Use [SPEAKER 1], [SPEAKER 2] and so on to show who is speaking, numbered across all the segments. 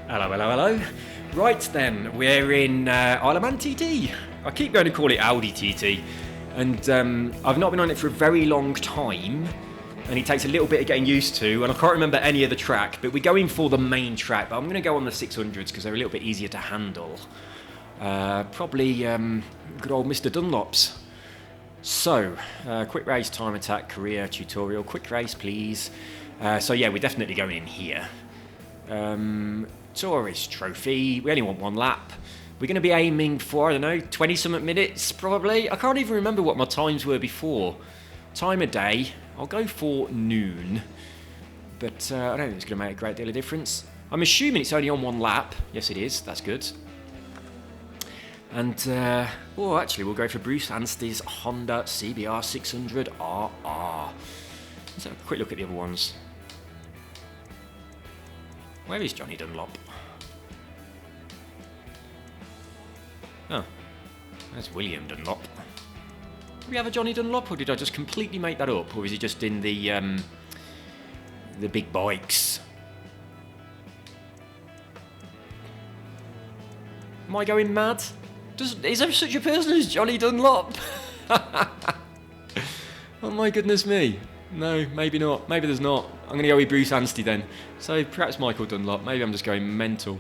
[SPEAKER 1] Hello, hello, hello. Right then, we're in Isle of Man TT. I keep going to call it Audi TT, and I've not been on it for a very long time, and it takes a little bit of getting used to, and I can't remember any of the track, but we're going for the main track, but I'm going to go on the 600s because they're a little bit easier to handle. Probably good old Mr. Dunlop's. So, quick race, time attack, career, tutorial, quick race please. So yeah, we're definitely going in here. Tourist trophy, we only want one lap. We're going to be aiming for, I don't know, 20-something minutes probably. I can't even remember what my times were before. Time of day, I'll go for noon. But I don't think it's going to make a great deal of difference. I'm assuming it's only on one lap. Yes it is, that's good. And, oh actually we'll go for Bruce Anstey's Honda CBR 600RR. Let's have a quick look at the other ones. Where is Johnny Dunlop? Oh, that's William Dunlop. Do we have a Johnny Dunlop, or did I just completely make that up? Or is he just in the big bikes? Am I going mad? Is there such a person as Johnny Dunlop? Oh my goodness me. No, maybe not. Maybe there's not. I'm going to go with Bruce Anstey then. So perhaps Michael Dunlop. Maybe I'm just going mental.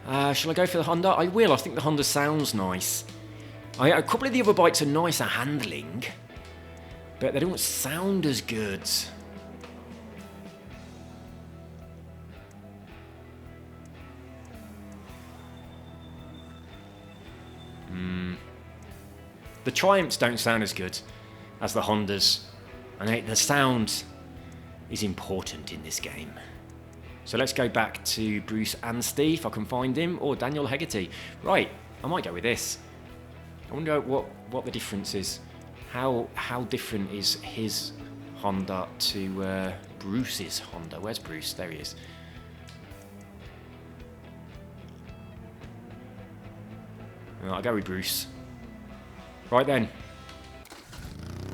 [SPEAKER 1] Shall I go for the Honda? I will. I think the Honda sounds nice. A couple of the other bikes are nicer handling, but they don't sound as good. The Triumphs don't sound as good as the Hondas. And the sound is important in this game. So let's go back to Bruce Anstey, if I can find him, or Daniel Hegarty. Right, I might go with this. I wonder what the difference is. How different is his Honda to Bruce's Honda? Where's Bruce? There he is. Right, I'll go with Bruce. Right then.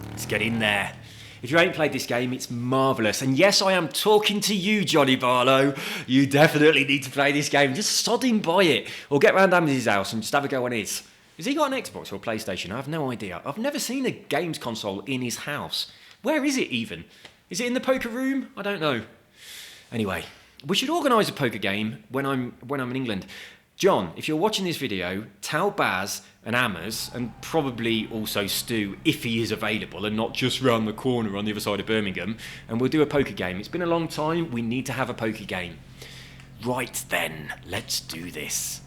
[SPEAKER 1] Let's get in there. If you ain't played this game, it's marvellous. And yes, I am talking to you, Johnny Barlow. You definitely need to play this game. Just sod him by it. Or get round Amy's house and just have a go on his. Has he got an Xbox or a PlayStation? I have no idea. I've never seen a games console in his house. Where is it even? Is it in the poker room? I don't know. Anyway, we should organise a poker game when I'm in England. John, if you're watching this video, tell Baz and Ammers, and probably also Stu, if he is available and not just round the corner on the other side of Birmingham, and we'll do a poker game. It's been a long time, we need to have a poker game. Right then, let's do this.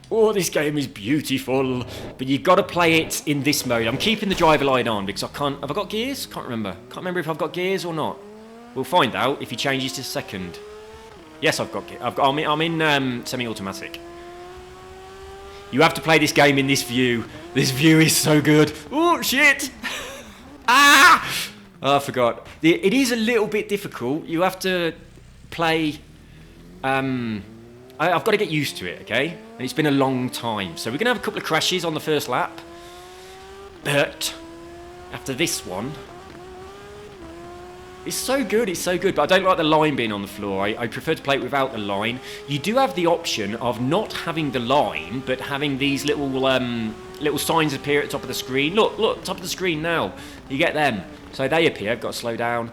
[SPEAKER 1] Oh, this game is beautiful, but you've got to play it in this mode. I'm keeping the driver line on because I can't... Have I got gears? Can't remember. Can't remember if I've got gears or not. We'll find out if he changes to second. Yes, I've got gears. I'm in semi-automatic. You have to play this game in this view. This view is so good. Oh, shit! Ah! Oh, I forgot. It is a little bit difficult. You have to play... I've got to get used to it, okay? And it's been a long time. So we're going to have a couple of crashes on the first lap. But after this one... It's so good, but I don't like the line being on the floor. I prefer to play it without the line. You do have the option of not having the line, but having these little signs appear at the top of the screen. Look, top of the screen now. You get them. So they appear, I've got to slow down.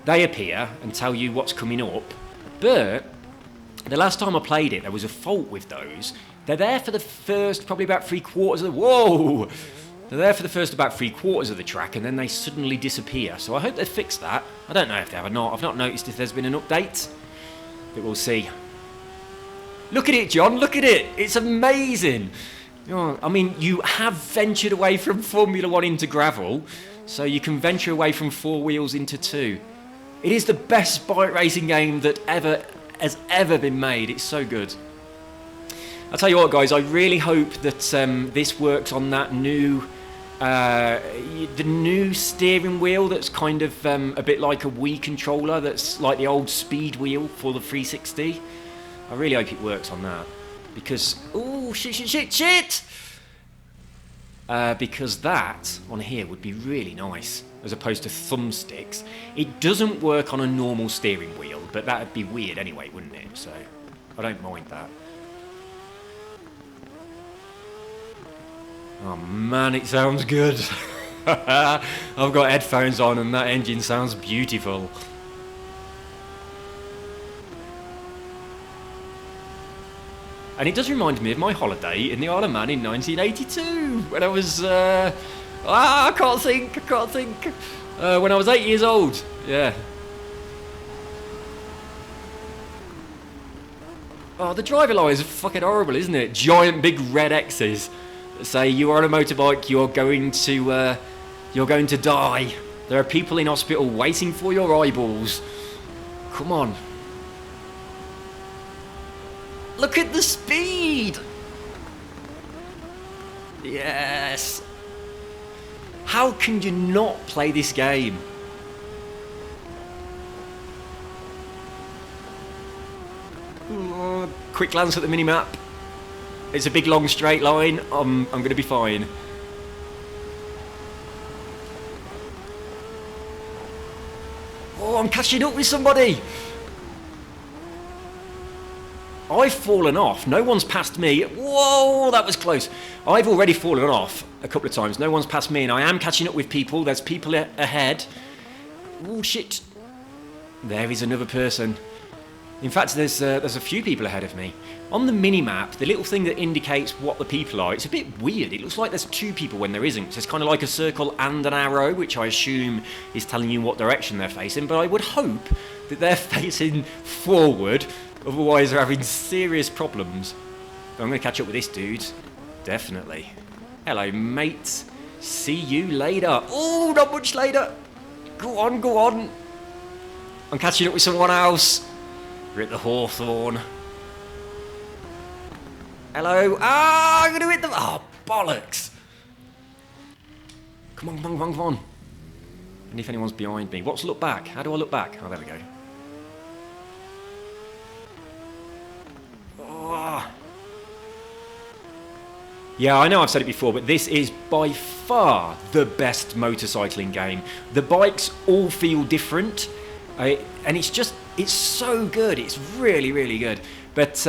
[SPEAKER 1] They appear and tell you what's coming up. But the last time I played it, there was a fault with those. They're there for the first, probably about 3/4 of the... Whoa! They're there for the first about 3/4 of the track, and then they suddenly disappear. So I hope they fixed that. I don't know if they have or not. I've not noticed if there's been an update, but we'll see. Look at it, John. Look at it. It's amazing. Oh, I mean, you have ventured away from Formula 1 into gravel, so you can venture away from 4 wheels into 2. It is the best bike racing game that has ever been made. It's so good. I'll tell you what, guys, I really hope that this works on that new, the new steering wheel that's kind of a bit like a Wii controller, that's like the old speed wheel for the 360. I really hope it works on that, because, oh, shit! Because that, on here, would be really nice, as opposed to thumbsticks. It doesn't work on a normal steering wheel, but that would be weird anyway, wouldn't it? So, I don't mind that. Oh man, it sounds good. I've got headphones on and that engine sounds beautiful. And it does remind me of my holiday in the Isle of Man in 1982 when I was, I can't think. When I was 8 years old, yeah. Oh, the driver lines are fucking horrible, isn't it? Giant big red X's that say you are on a motorbike, you're going to die. There are people in hospital waiting for your eyeballs. Come on. Look at the speed! Yes! How can you not play this game? Quick glance at the minimap. It's a big long straight line. I'm going to be fine. Oh, I'm catching up with somebody! I've fallen off. No one's passed me. Whoa, that was close. I've already fallen off a couple of times. No one's passed me, and I am catching up with people. There's people ahead. Oh, shit. There is another person. In fact, there's a few people ahead of me. On the mini-map, the little thing that indicates what the people are, it's a bit weird. It looks like there's two people when there isn't. So it's kind of like a circle and an arrow, which I assume is telling you what direction they're facing. But I would hope that they're facing forward. Otherwise, they're having serious problems. But I'm going to catch up with this dude. Definitely. Hello, mate. See you later. Oh, not much later. Go on, go on. I'm catching up with someone else. We're at the Hawthorne. Hello. Ah, I'm going to hit them. Oh, bollocks. Come on, come on, come on, come on. And if anyone's behind me. What's look back? How do I look back? Oh, there we go. Yeah, I know I've said it before, but this is by far the best motorcycling game. The bikes all feel different, and it's so good. It's really, really good. But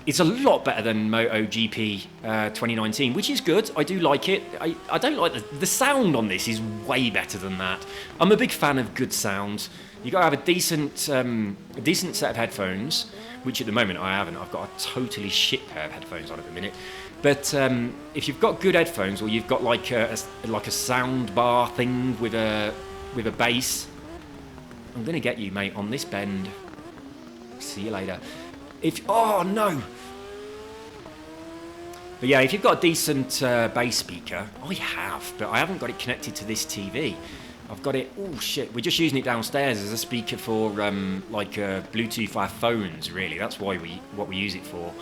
[SPEAKER 1] it's a lot better than motoGP 2019, which is good. I do like it. I don't like the sound on this is way better than that. I'm a big fan of good sound. You got to have a decent set of headphones, which at the moment I haven't. I've got a totally shit pair of headphones on at the minute. But if you've got good headphones, or you've got like a sound bar thing with a bass, I'm gonna get you, mate, on this bend. See you later. Oh no. But yeah, if you've got a decent bass speaker, I have, but I haven't got it connected to this TV. I've got it. Oh shit! We're just using it downstairs as a speaker for Bluetooth for our phones. Really, that's what we use it for.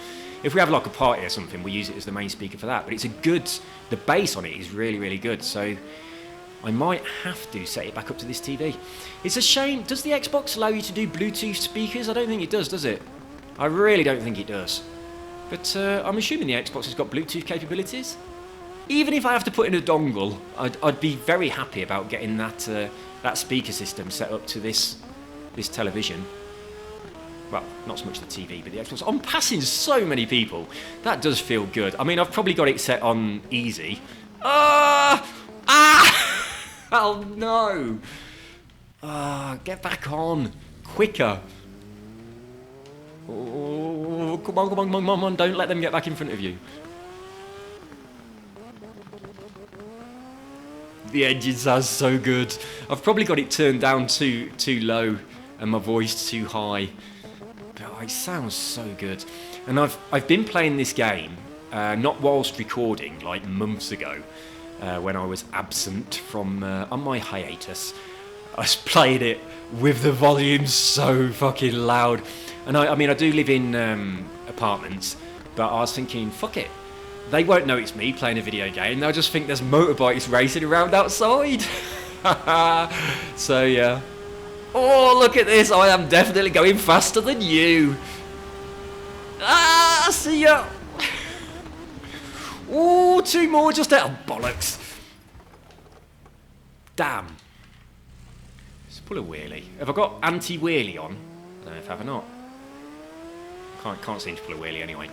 [SPEAKER 1] If we have like a party or something, we use it as the main speaker for that. But the bass on it is really, really good. So I might have to set it back up to this TV. It's a shame. Does the Xbox allow you to do Bluetooth speakers? I don't think it does it? I really don't think it does. But I'm assuming the Xbox has got Bluetooth capabilities. Even if I have to put in a dongle, I'd be very happy about getting that speaker system set up to this television. Well, not so much the TV, but the Xbox. I'm passing so many people. That does feel good. I mean, I've probably got it set on easy. Oh no! Get back on. Quicker. Oh, come on. Don't let them get back in front of you. The engine sounds so good. I've probably got it turned down too low and my voice too high. But it sounds so good. And I've been playing this game, not whilst recording, like months ago, when I was absent from on my hiatus. I was playing it with the volume so fucking loud. And I mean, I do live in apartments, but I was thinking, fuck it. They won't know it's me playing a video game. They'll just think there's motorbikes racing around outside. So, yeah. Oh, look at this. I am definitely going faster than you. See ya. Oh, two more just out. Oh, bollocks. Damn. Let's pull a wheelie. Have I got anti-wheelie on? I don't know if I have or not. Can't seem to pull a wheelie anyway.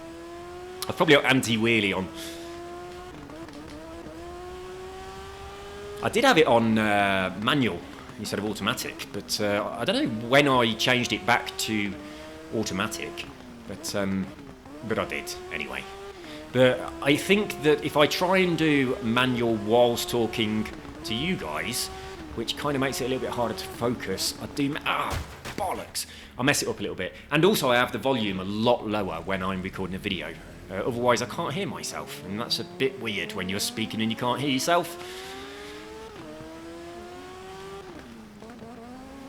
[SPEAKER 1] I've probably got anti-wheelie on. I did have it on manual instead of automatic, but I don't know when I changed it back to automatic, but I did anyway. But I think that if I try and do manual whilst talking to you guys, which kind of makes it a little bit harder to focus, I do... bollocks! I mess it up a little bit. And also I have the volume a lot lower when I'm recording a video. Otherwise I can't hear myself, and that's a bit weird when you're speaking and you can't hear yourself.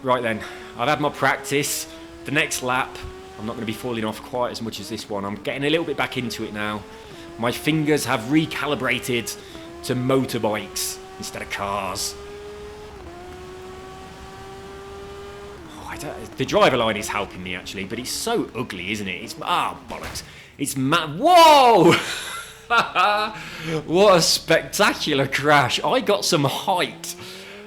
[SPEAKER 1] Right then, I've had my practice. The next lap, I'm not going to be falling off quite as much as this one. I'm getting a little bit back into it now. My fingers have recalibrated to motorbikes instead of cars. The driver line is helping me actually, but it's so ugly, isn't it? It's bollocks. It's whoa! What a spectacular crash! I got some height.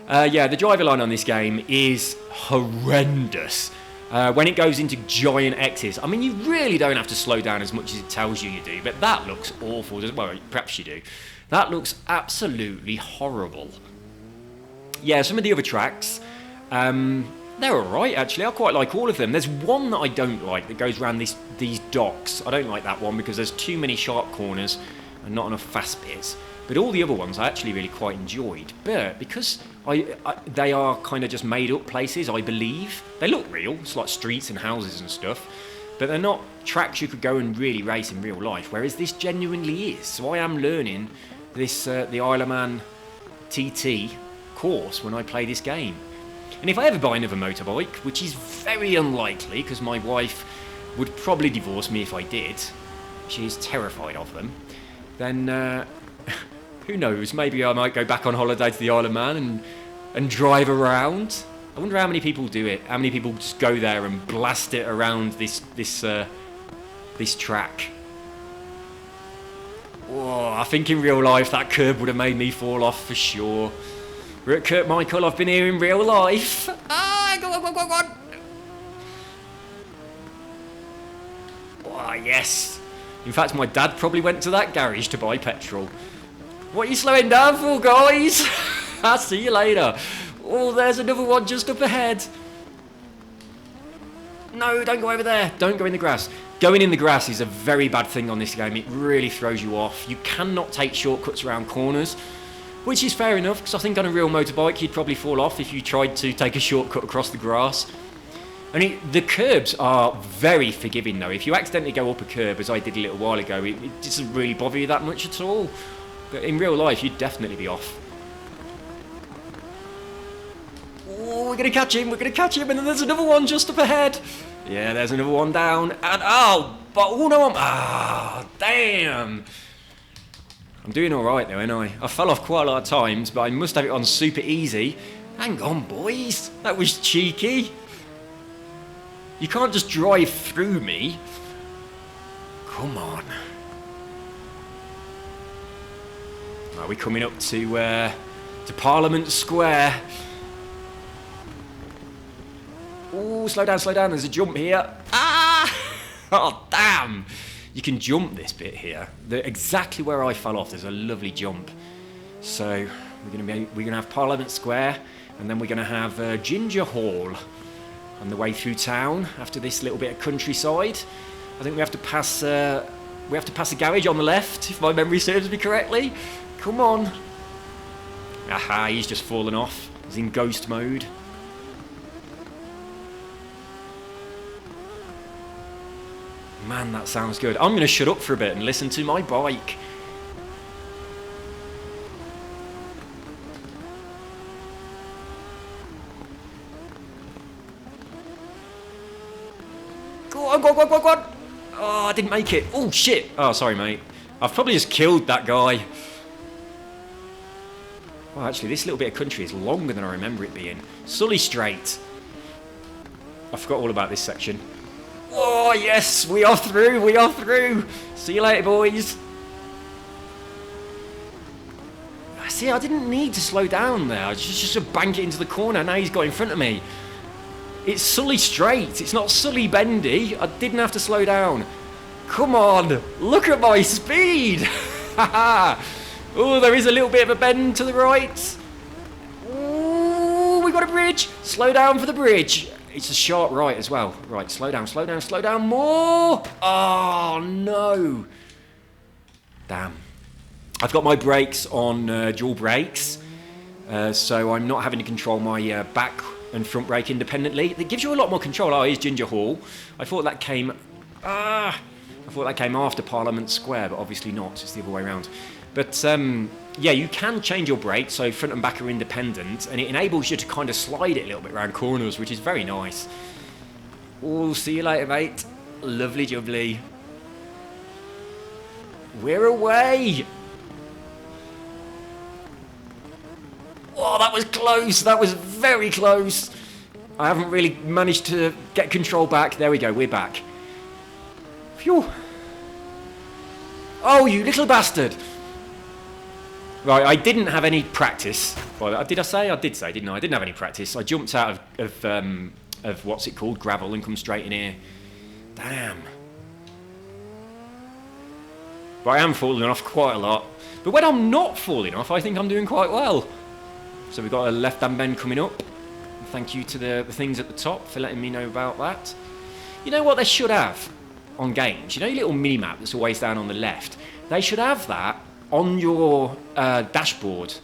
[SPEAKER 1] Yeah, the driver line on this game is horrendous. When it goes into giant X's, I mean, you really don't have to slow down as much as it tells you do, but that looks awful. Well, perhaps you do. That looks absolutely horrible. Yeah, some of the other tracks. They're alright actually, I quite like all of them. There's one that I don't like that goes around these docks. I don't like that one because there's too many sharp corners and not enough fast bits. But all the other ones I actually really quite enjoyed. But because they are kind of just made up places, I believe. They look real, it's like streets and houses and stuff. But they're not tracks you could go and really race in real life, whereas this genuinely is. So I am learning this the Isle of Man TT course when I play this game. And if I ever buy another motorbike, which is very unlikely because my wife would probably divorce me if I did, she is terrified of them, then who knows, maybe I might go back on holiday to the Isle of Man and drive around. I wonder how many people do it, how many people just go there and blast it around this track. Oh, I think in real life that curb would have made me fall off for sure. We're at Kurt Michael, I've been here in real life. Go on. Oh, yes. In fact, my dad probably went to that garage to buy petrol. What are you slowing down for, guys? I'll see you later. Oh, there's another one just up ahead. No, don't go over there. Don't go in the grass. Going in the grass is a very bad thing on this game. It really throws you off. You cannot take shortcuts around corners. Which is fair enough, because I think on a real motorbike you'd probably fall off if you tried to take a shortcut across the grass. And the curbs are very forgiving though. If you accidentally go up a curb, as I did a little while ago, it doesn't really bother you that much at all. But in real life you'd definitely be off. Oh, we're going to catch him, and then there's another one just up ahead. Yeah, there's another one down, and damn. I'm doing alright though, ain't I? I fell off quite a lot of times, but I must have it on super easy. Hang on, boys. That was cheeky. You can't just drive through me. Come on. Are we coming up to Parliament Square? Oh, slow down. There's a jump here. Oh, damn. You can jump this bit here. Exactly where I fell off, there's a lovely jump. So we're gonna have Parliament Square, and then we're gonna have Ginger Hall on the way through town. After this little bit of countryside, I think we have to pass a garage on the left, if my memory serves me correctly. Come on. Aha, he's just fallen off. He's in ghost mode. Man, that sounds good. I'm going to shut up for a bit and listen to my bike. Go on. Oh, I didn't make it. Oh, shit. Oh, sorry, mate. I've probably just killed that guy. Well, actually, this little bit of country is longer than I remember it being. Sully Strait. I forgot all about this section. Oh, yes, we are through. See you later, boys. See, I didn't need to slow down there. I just to bank it into the corner. Now he's got in front of me. It's Sully straight. It's not Sully bendy. I didn't have to slow down. Come on. Look at my speed. Haha. Oh, there is a little bit of a bend to the right. Ooh, we got a bridge. Slow down for the bridge. It's a sharp right as well. Right, slow down, slow down, slow down more. Oh, no. Damn. I've got my brakes on dual brakes, so I'm not having to control my back and front brake independently. It gives you a lot more control. Oh, here's Ginger Hall. I thought that came after Parliament Square, but obviously not. It's the other way around. But yeah, you can change your brakes, so front and back are independent, and it enables you to kind of slide it a little bit around corners, which is very nice. Oh, see you later, mate. Lovely jubbly. We're away. Oh, that was close. That was very close. I haven't really managed to get control back. There we go. We're back. Phew. Oh, you little bastard. Right, I didn't have any practice. Well, did I say? I did say, didn't I? I didn't have any practice. I jumped out of what's it called, gravel, and come straight in here. Damn. But I am falling off quite a lot. But when I'm not falling off, I think I'm doing quite well. So we've got a left-hand bend coming up. Thank you to the things at the top for letting me know about that. You know what they should have on games? You know your little mini-map that's always down on the left? They should have that on your dashboard,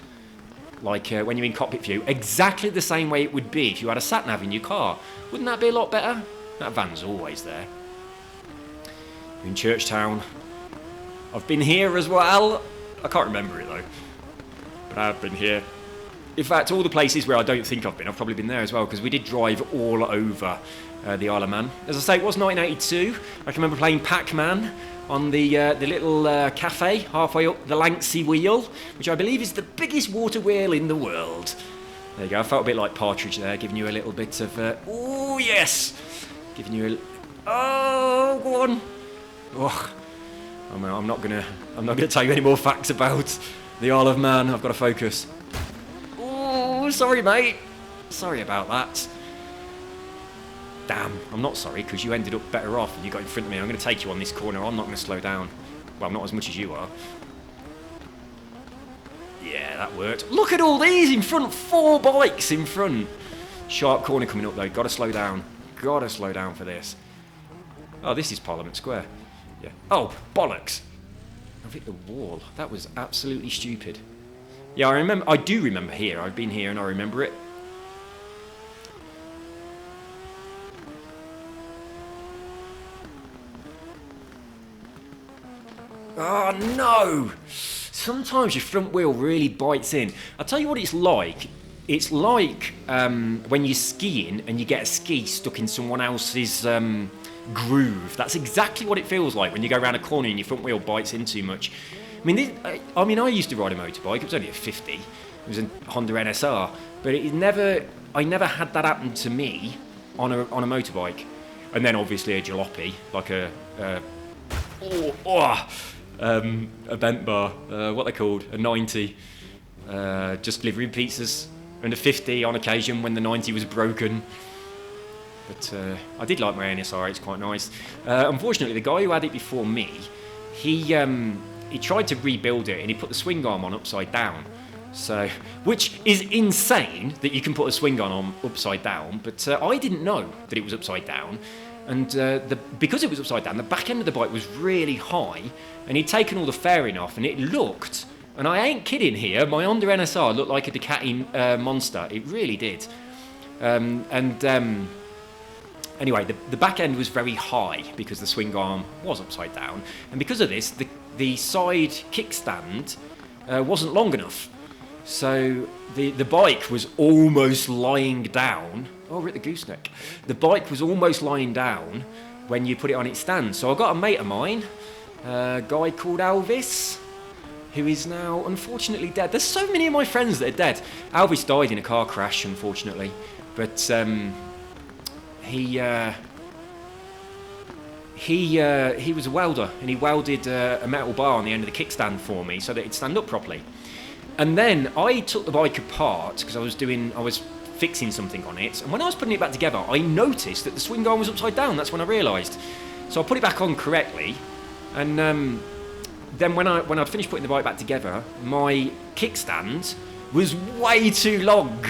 [SPEAKER 1] like when you're in cockpit view, exactly the same way it would be if you had a sat-nav in your car. Wouldn't that be a lot better? That van's always there. We're in Churchtown. I've been here as well. I can't remember it though, but I've been here. In fact, all the places where I don't think I've been, I've probably been there as well, because we did drive all over the Isle of Man. As I say, it was 1982. I can remember playing Pac-Man on the little cafe halfway up the Lanksey Wheel, which I believe is the biggest water wheel in the world. There you go. I felt a bit like Partridge there, giving you a little bit of... oh, yes! Giving you a... oh, go on! Oh, I'm not gonna tell you any more facts about the Isle of Man. I've got to focus. Oh, sorry, mate. Sorry about that. Damn, I'm not sorry, because you ended up better off and you got in front of me. I'm going to take you on this corner. I'm not going to slow down. Well, not as much as you are. Yeah, that worked. Look at all these in front. 4 bikes in front. Sharp corner coming up, though. Got to slow down. Got to slow down for this. Oh, this is Parliament Square. Yeah. Oh, bollocks. I've hit the wall. That was absolutely stupid. Yeah, I do remember here. I've been here and I remember it. Oh, no! Sometimes your front wheel really bites in. I'll tell you what it's like. It's like when you're skiing and you get a ski stuck in someone else's groove. That's exactly what it feels like when you go around a corner and your front wheel bites in too much. I mean, I used to ride a motorbike. It was only a 50. It was a Honda NSR. But I never had that happen to me on a motorbike. And then obviously a jalopy, like a bent bar, what they're called, a 90, just delivering pizzas, and a 50 on occasion when the 90 was broken. But I did like my NSR, it's quite nice. Unfortunately, the guy who had it before me, he tried to rebuild it and he put the swing arm on upside down. So, which is insane that you can put a swing arm on upside down, but I didn't know that it was upside down. And because it was upside down, the back end of the bike was really high, and he'd taken all the fairing off, and it looked, and I ain't kidding here, my Honda NSR looked like a Ducati Monster. It really did. Anyway, the back end was very high because the swing arm was upside down, and because of this, the side kickstand wasn't long enough. So the bike was almost lying down. Oh, we're at the gooseneck. The bike was almost lying down when you put it on its stand. So I got a mate of mine, a guy called Elvis, who is now unfortunately dead. There's so many of my friends that are dead. Elvis died in a car crash, unfortunately. But he was a welder, and he welded a metal bar on the end of the kickstand for me so that it'd stand up properly. And then I took the bike apart because I was fixing something on it. And when I was putting it back together, I noticed that the swing arm was upside down. That's when I realised. So I put it back on correctly. And then when I'd finished putting the bike back together, my kickstand was way too long.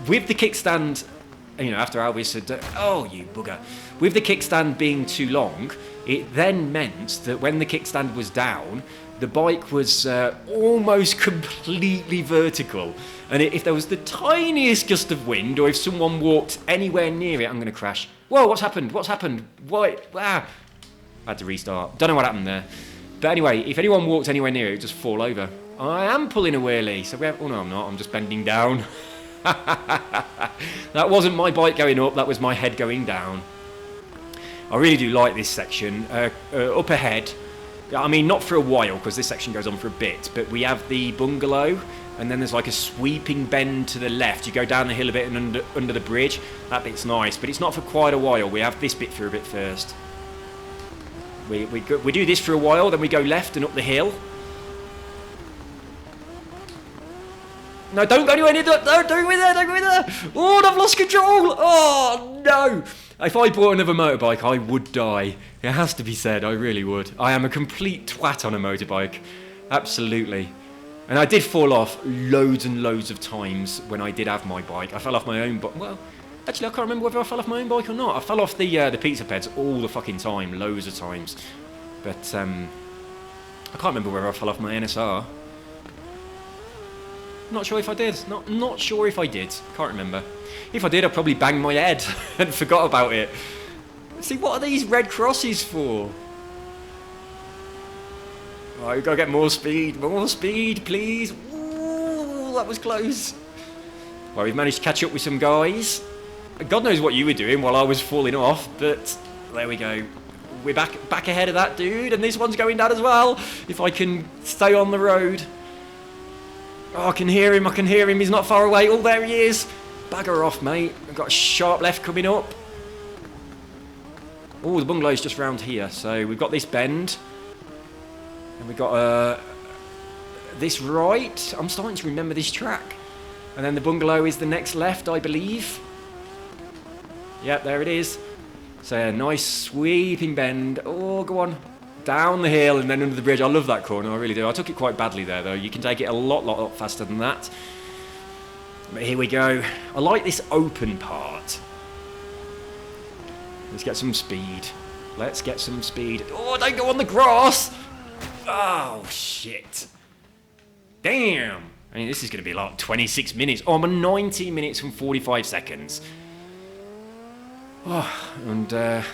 [SPEAKER 1] With the kickstand, you know, after Albie said, "Oh, you bugger," with the kickstand being too long, it then meant that when the kickstand was down, the bike was almost completely vertical. And if there was the tiniest gust of wind, or if someone walked anywhere near it, I'm going to crash. Whoa, what's happened? What's happened? Why? Ah. I had to restart. Don't know what happened there. But anyway, if anyone walked anywhere near it, it would just fall over. I am pulling a wheelie. So we have... Oh, no, I'm not. I'm just bending down. That wasn't my bike going up. That was my head going down. I really do like this section. Up ahead... I mean, not for a while, because this section goes on for a bit, but we have the bungalow, and then there's like a sweeping bend to the left. You go down the hill a bit and under the bridge. That bit's nice, but it's not for quite a while. We have this bit through a bit first. We do this for a while, then we go left and up the hill. No, don't go anywhere near that. Don't go in there, don't go in there. Oh, I've lost control. Oh, no. If I bought another motorbike, I would die. It has to be said, I really would. I am a complete twat on a motorbike. Absolutely. And I did fall off loads and loads of times when I did have my bike. I fell off my own bike. Well, actually, I can't remember whether I fell off my own bike or not. I fell off the pizza peds all the fucking time, loads of times. But I can't remember whether I fell off my NSR. Not sure if I did. Not sure if I did. Can't remember. If I did, I probably banged my head and forgot about it. See, what are these red crosses for? Oh, we've got to get more speed. More speed, please. Ooh, that was close. Well, we've managed to catch up with some guys. God knows what you were doing while I was falling off, but there we go. We're back ahead of that dude, and this one's going down as well. If I can stay on the road. Oh, I can hear him, he's not far away. Oh, there he is. Bagger off, mate. I've got a sharp left coming up. Oh, the bungalow's just round here. So we've got this bend. And we've got this right. I'm starting to remember this track. And then the bungalow is the next left, I believe. Yep, there it is. So a nice sweeping bend. Oh, go on. Down the hill and then under the bridge. I love that corner, I really do. I took it quite badly there, though. You can take it a lot faster than that. But here we go. I like this open part. Let's get some speed. Let's get some speed. Oh, don't go on the grass! Oh, shit. Damn! I mean, this is going to be like 26 minutes. Oh, I'm on 90 minutes and 45 seconds. Oh, and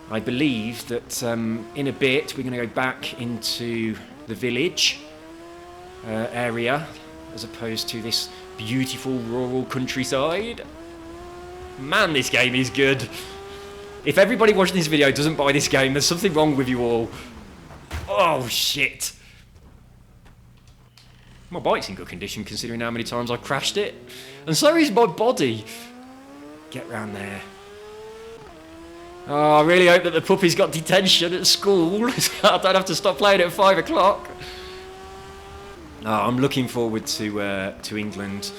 [SPEAKER 1] I believe that in a bit we're going to go back into the village area as opposed to this beautiful rural countryside. Man, this game is good. If everybody watching this video doesn't buy this game, there's something wrong with you all. Oh, shit. My bike's in good condition considering how many times I crashed it. And so is my body. Get round there. Oh, I really hope that the puppy's got detention at school. I don't have to stop playing at 5 o'clock. Oh, I'm looking forward to England.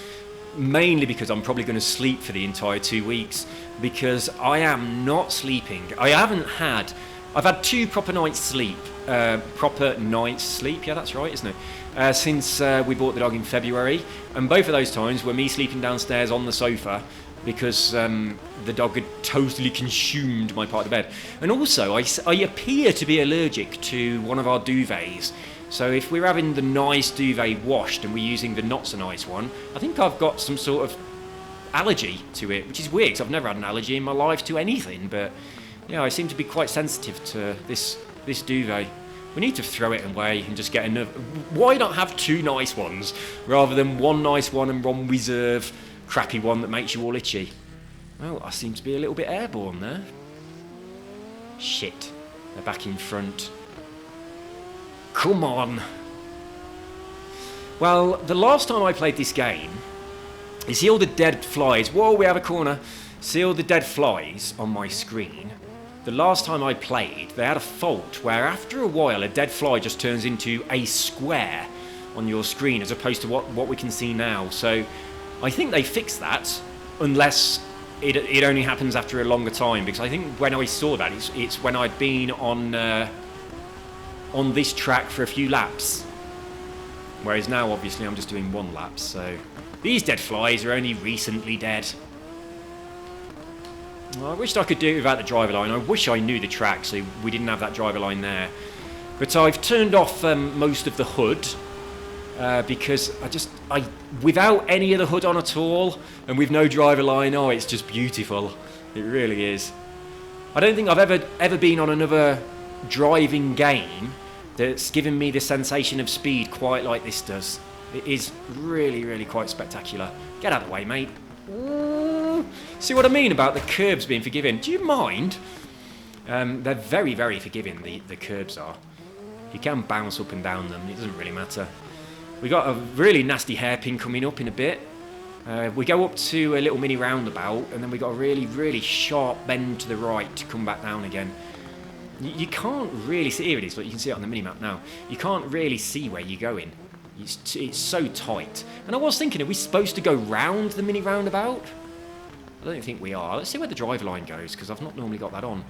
[SPEAKER 1] Mainly because I'm probably going to sleep for the entire 2 weeks. Because I am not sleeping. I've had 2 proper nights sleep. Yeah, that's right, isn't it? Since we bought the dog in February. And both of those times were me sleeping downstairs on the sofa. Because the dog had totally consumed my part of the bed. And also, I appear to be allergic to one of our duvets. So if we're having the nice duvet washed and we're using the not so nice one, I think I've got some sort of allergy to it, which is weird because I've never had an allergy in my life to anything. But yeah, I seem to be quite sensitive to this duvet. We need to throw it away and just get another. Why not have 2 nice ones rather than 1 nice one and 1 reserve crappy one that makes you all itchy? Well, I seem to be a little bit airborne there. Shit, they're back in front. Come on. Well, the last time I played this game, you see all the dead flies. Whoa, we have a corner. See all the dead flies on my screen. The last time I played, they had a fault where after a while a dead fly just turns into a square on your screen as opposed to what we can see now. So I think they fixed that, unless it only happens after a longer time, because I think when I saw that, it's when I'd been on this track for a few laps. Whereas now, obviously, I'm just doing 1 lap, so... These dead flies are only recently dead. Well, I wished I could do it without the driver line. I wish I knew the track, so we didn't have that driver line there. But I've turned off most of the hood, because without any of the hood on at all, and with no driver line, oh, it's just beautiful. It really is. I don't think I've ever been on another driving game that's given me the sensation of speed quite like this does. It is really, really quite spectacular. Get out of the way, mate. Ooh. See what I mean about the curbs being forgiving? Do you mind? They're very, very forgiving, the curbs are. You can bounce up and down them, it doesn't really matter. We got a really nasty hairpin coming up in a bit. We go up to a little mini roundabout, and then we got a really, really sharp bend to the right to come back down again. You can't really see, here it is, but you can see it on the mini-map now. You can't really see where you're going. It's so tight. And I was thinking, are we supposed to go round the mini roundabout? I don't think we are. Let's see where the driver line goes, because I've not normally got that on.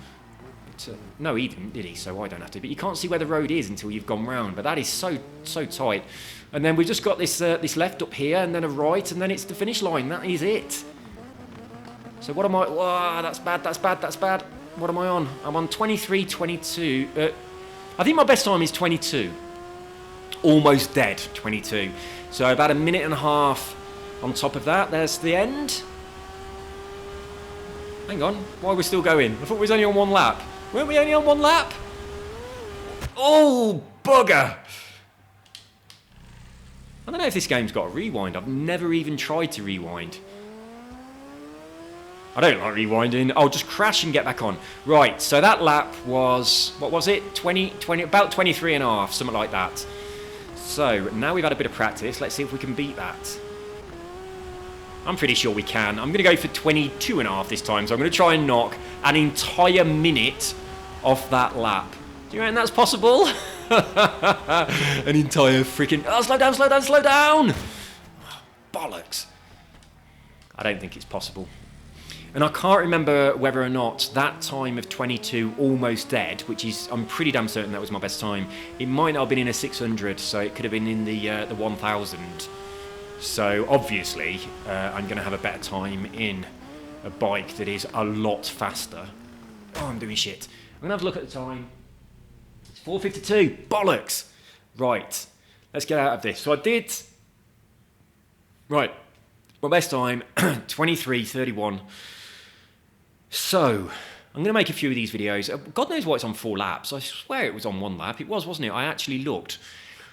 [SPEAKER 1] But, no, he didn't, did he? So I don't have to. But you can't see where the road is until you've gone round. But that is so tight. And then we've just got this left up here, and then a right, and then it's the finish line. That is it. So what am I... Whoa, that's bad, that's bad, that's bad. What am I on? I'm on 23:22. I think my best time is 22. Almost dead, 22. So about a minute and a half on top of that. There's the end. Hang on, why are we still going? I thought we was only on 1 lap. Weren't we only on 1 lap? Oh, bugger! I don't know if this game's got a rewind. I've never even tried to rewind. I don't like rewinding. I'll just crash and get back on. Right, so that lap was, what was it? 20, about 23 and a half, something like that. So, now we've had a bit of practice. Let's see if we can beat that. I'm pretty sure we can. I'm going to go for 22 and a half this time. So I'm going to try and knock an entire minute off that lap. Do you reckon that's possible? An entire freaking... Oh, slow down, slow down, slow down! Oh, bollocks. I don't think it's possible. And I can't remember whether or not that time of 22 almost dead, which is, I'm pretty damn certain that was my best time. It might not have been in a 600, so it could have been in the 1000. So obviously, I'm going to have a better time in a bike that is a lot faster. Oh, I'm doing shit. I'm going to have a look at the time. It's 4:52. Bollocks. Right. Let's get out of this. So I did... Right. My best time, 23:31. So, I'm going to make a few of these videos. God knows why it's on 4 laps. I swear it was on 1 lap. It was, wasn't it? I actually looked.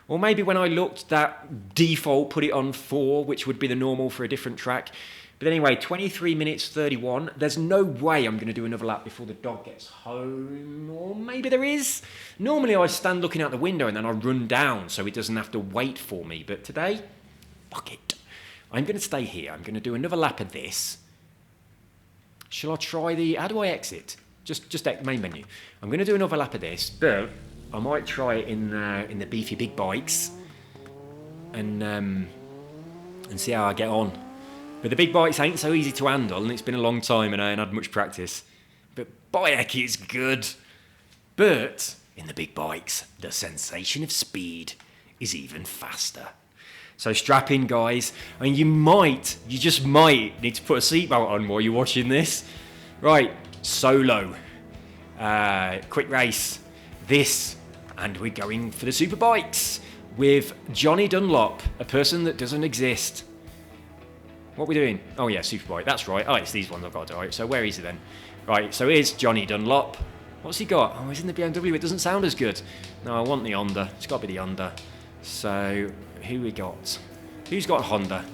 [SPEAKER 1] Or maybe when I looked, that default put it on 4, which would be the normal for a different track. But anyway, 23 minutes 31. There's no way I'm going to do another lap before the dog gets home. Or maybe there is. Normally I stand looking out the window and then I run down so it doesn't have to wait for me. But today, fuck it. I'm going to stay here. I'm going to do another lap of this. Shall I try the... How do I exit? Just main menu. I'm going to do another lap of this, but I might try it in the beefy big bikes and see how I get on. But the big bikes ain't so easy to handle, and it's been a long time and I ain't had much practice. But bike is good. But in the big bikes, the sensation of speed is even faster. So strap in, guys. I mean, you just might need to put a seatbelt on while you're watching this. Right, solo. Quick race. This, and we're going for the superbikes with Johnny Dunlop, a person that doesn't exist. What are we doing? Oh yeah, superbike, that's right. Oh, it's these ones I've got to do. Right, so where is he then? Right, so here's Johnny Dunlop. What's he got? Oh, he's in the BMW. It doesn't sound as good. No, I want the Honda. It's got to be the Honda. So... who we got? Who's got Honda?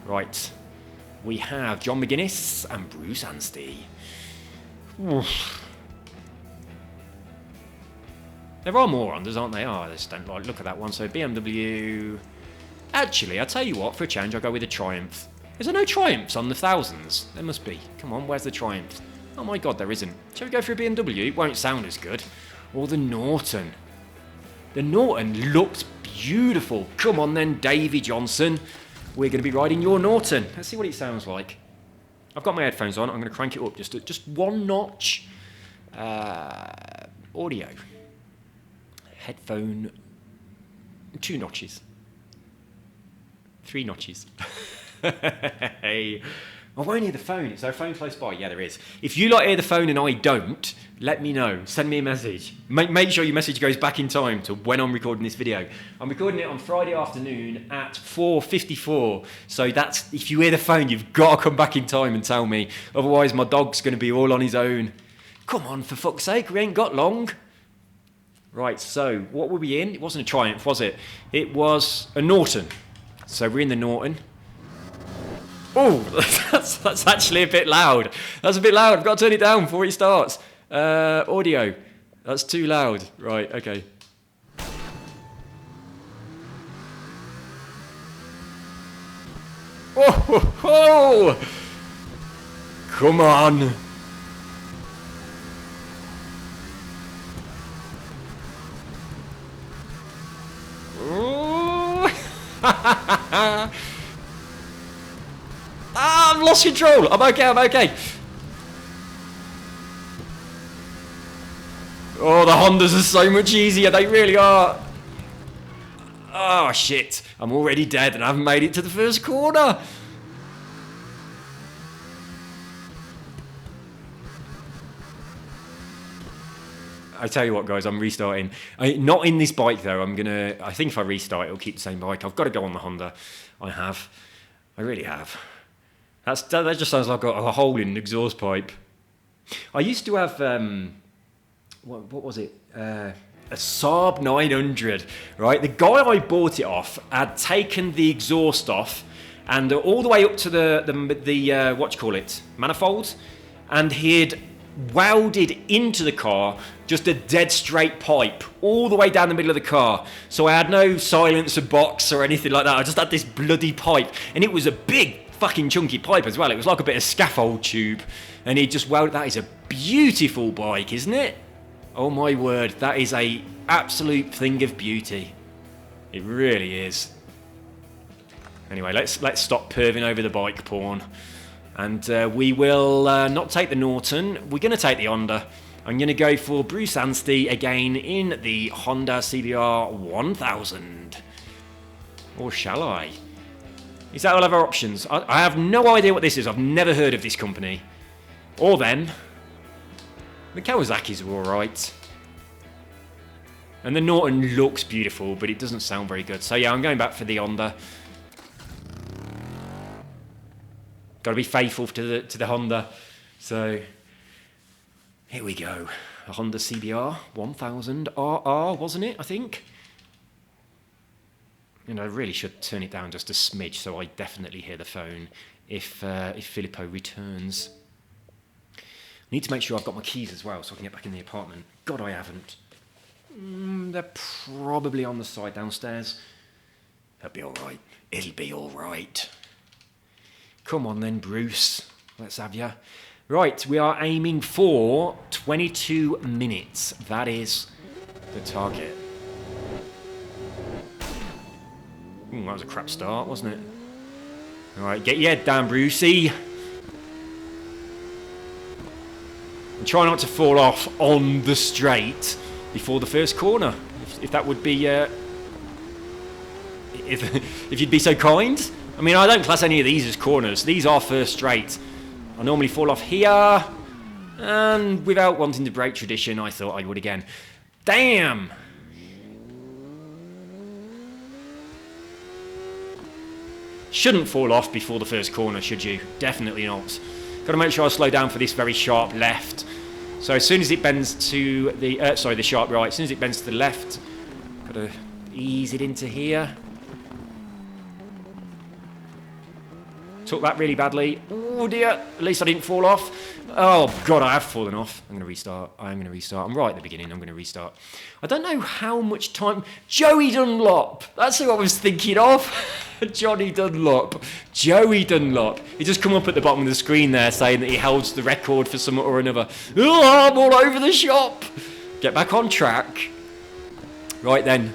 [SPEAKER 1] Right. We have John McGuinness and Bruce Anstey. Oof. There are more Hondas, aren't there? Oh, I just don't like look at that one. So BMW... Actually, I'll tell you what, for a change, I'll go with a Triumph. Is there no Triumphs on the thousands? There must be. Come on, where's the Triumph? Oh my god, there isn't. Shall we go for a BMW? It won't sound as good. Or the Norton. The Norton looked beautiful. Come on then, Davy Johnson. we're going to be riding your Norton. Let's see what it sounds like. I've got my headphones on. I'm going to crank it up just one notch. Audio. Headphone. 2 notches. 3 notches. Hey. I won't hear the phone. Is there a phone close by? Yeah, there is. If you hear the phone and I don't, let me know. Send me a message. Make sure your message goes back in time to when I'm recording this video. I'm recording it on Friday afternoon at 4:54. So that's, if you hear the phone, you've got to come back in time and tell me. Otherwise, my dog's going to be all on his own. Come on, for fuck's sake, we ain't got long. Right, so what were we in? It wasn't a Triumph, was it? It was a Norton. So we're in the Norton. Oh, that's actually a bit loud. That's a bit loud. I've got to turn it down before it starts. Audio. That's too loud. Right, okay. Oh! Come on. I've lost control. I'm okay. Oh, the Hondas are so much easier. They really are. Oh, shit. I'm already dead and I haven't made it to the first corner. I tell you what, guys, I'm restarting. Not in this bike, though. I think if I restart, it'll keep the same bike. I've got to go on the Honda. I really have. That just sounds like a hole in an exhaust pipe. I used to have, what was it? A Saab 900, right? The guy I bought it off had taken the exhaust off and all the way up to the what do you call it? Manifold. And he'd welded into the car just a dead straight pipe all the way down the middle of the car. So I had no silencer box or anything like that. I just had this bloody pipe, and it was a big fucking chunky pipe as well. It was like a bit of scaffold tube, and he just welded. That is a beautiful bike, isn't it? Oh my word, that is a absolute thing of beauty. It really is. Anyway, let's stop perving over the bike porn. And we will not take the Norton. We're going to take the Honda. I'm going to go for Bruce Anstey again in the Honda CBR 1000. Or shall I? Is that all of our options? I have no idea what this is. I've never heard of this company. Or then, the Kawasaki's are alright. And the Norton looks beautiful, but it doesn't sound very good. So yeah, I'm going back for the Honda. Got to be faithful to the Honda. So here we go. A Honda CBR 1000 RR, wasn't it? I think. And I really should turn it down just a smidge so I definitely hear the phone if Filippo returns. I need to make sure I've got my keys as well so I can get back in the apartment. God, I haven't. They're probably on the side downstairs. That'll be all right. It'll be all right. Come on then, Bruce. Let's have ya. Right, we are aiming for 22 minutes. That is the target. Ooh, that was a crap start, wasn't it? All right, get your head down, Brucey. And try not to fall off on the straight before the first corner. If that would be... if you'd be so kind. I mean, I don't class any of these as corners. These are first straight. I normally fall off here. And without wanting to break tradition, I thought I would again. Damn! Shouldn't fall off before the first corner, should you? Definitely not. Got to make sure I slow down for this very sharp left. So as soon as it bends to the... the sharp right. As soon as it bends to the left, got to ease it into here. Took that really badly. Oh dear, at least I didn't fall off. Oh god, I have fallen off. I'm going to restart. I'm right at the beginning. I'm going to restart. I don't know how much time... Joey Dunlop. That's who I was thinking of. Johnny Dunlop. Joey Dunlop. He just come up at the bottom of the screen there saying that he holds the record for something or another. Oh, I'm all over the shop. Get back on track. Right then.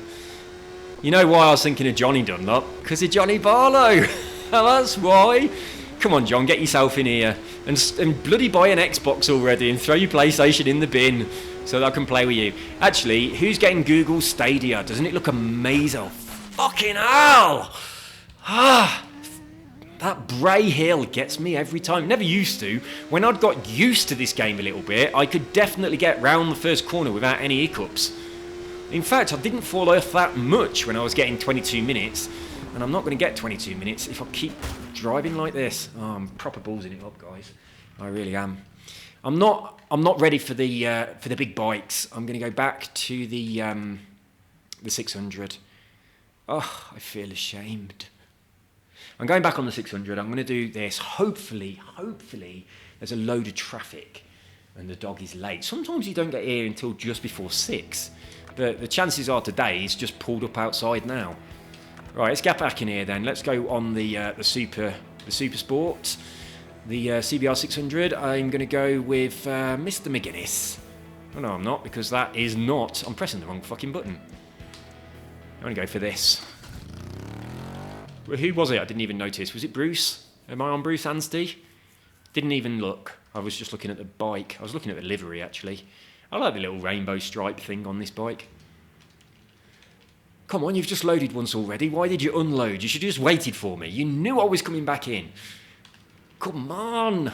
[SPEAKER 1] You know why I was thinking of Johnny Dunlop? Because of Johnny Barlow. That's why. Come on, John, get yourself in here and bloody buy an Xbox already and throw your PlayStation in the bin so that I can play with you. Actually, who's getting Google Stadia? Doesn't it look amazing? Fucking hell! That Bray Hill gets me every time. Never used to. When I'd got used to this game a little bit, I could definitely get round the first corner without any hiccups. In fact, I didn't fall off that much when I was getting 22 minutes. And I'm not going to get 22 minutes if I keep driving like this. Oh, I'm proper ballsing it up, guys. I really am. I'm not ready for the big bikes. I'm going to go back to the 600. Oh, I feel ashamed. I'm going back on the 600. I'm going to do this. Hopefully, there's a load of traffic and the dog is late. Sometimes you don't get here until just before 6. But the chances are today he's just pulled up outside now. Right, let's get back in here then. Let's go on the Super Sport, the CBR 600. I'm going to go with Mr. McGuinness. Oh no, I'm not, because that is not. I'm pressing the wrong fucking button. I'm going to go for this. Well, who was it? I didn't even notice. Was it Bruce? Am I on Bruce Anstey? Didn't even look. I was just looking at the bike. I was looking at the livery, actually. I like the little rainbow stripe thing on this bike. Come on, you've just loaded once already. Why did you unload? You should have just waited for me. You knew I was coming back in. Come on.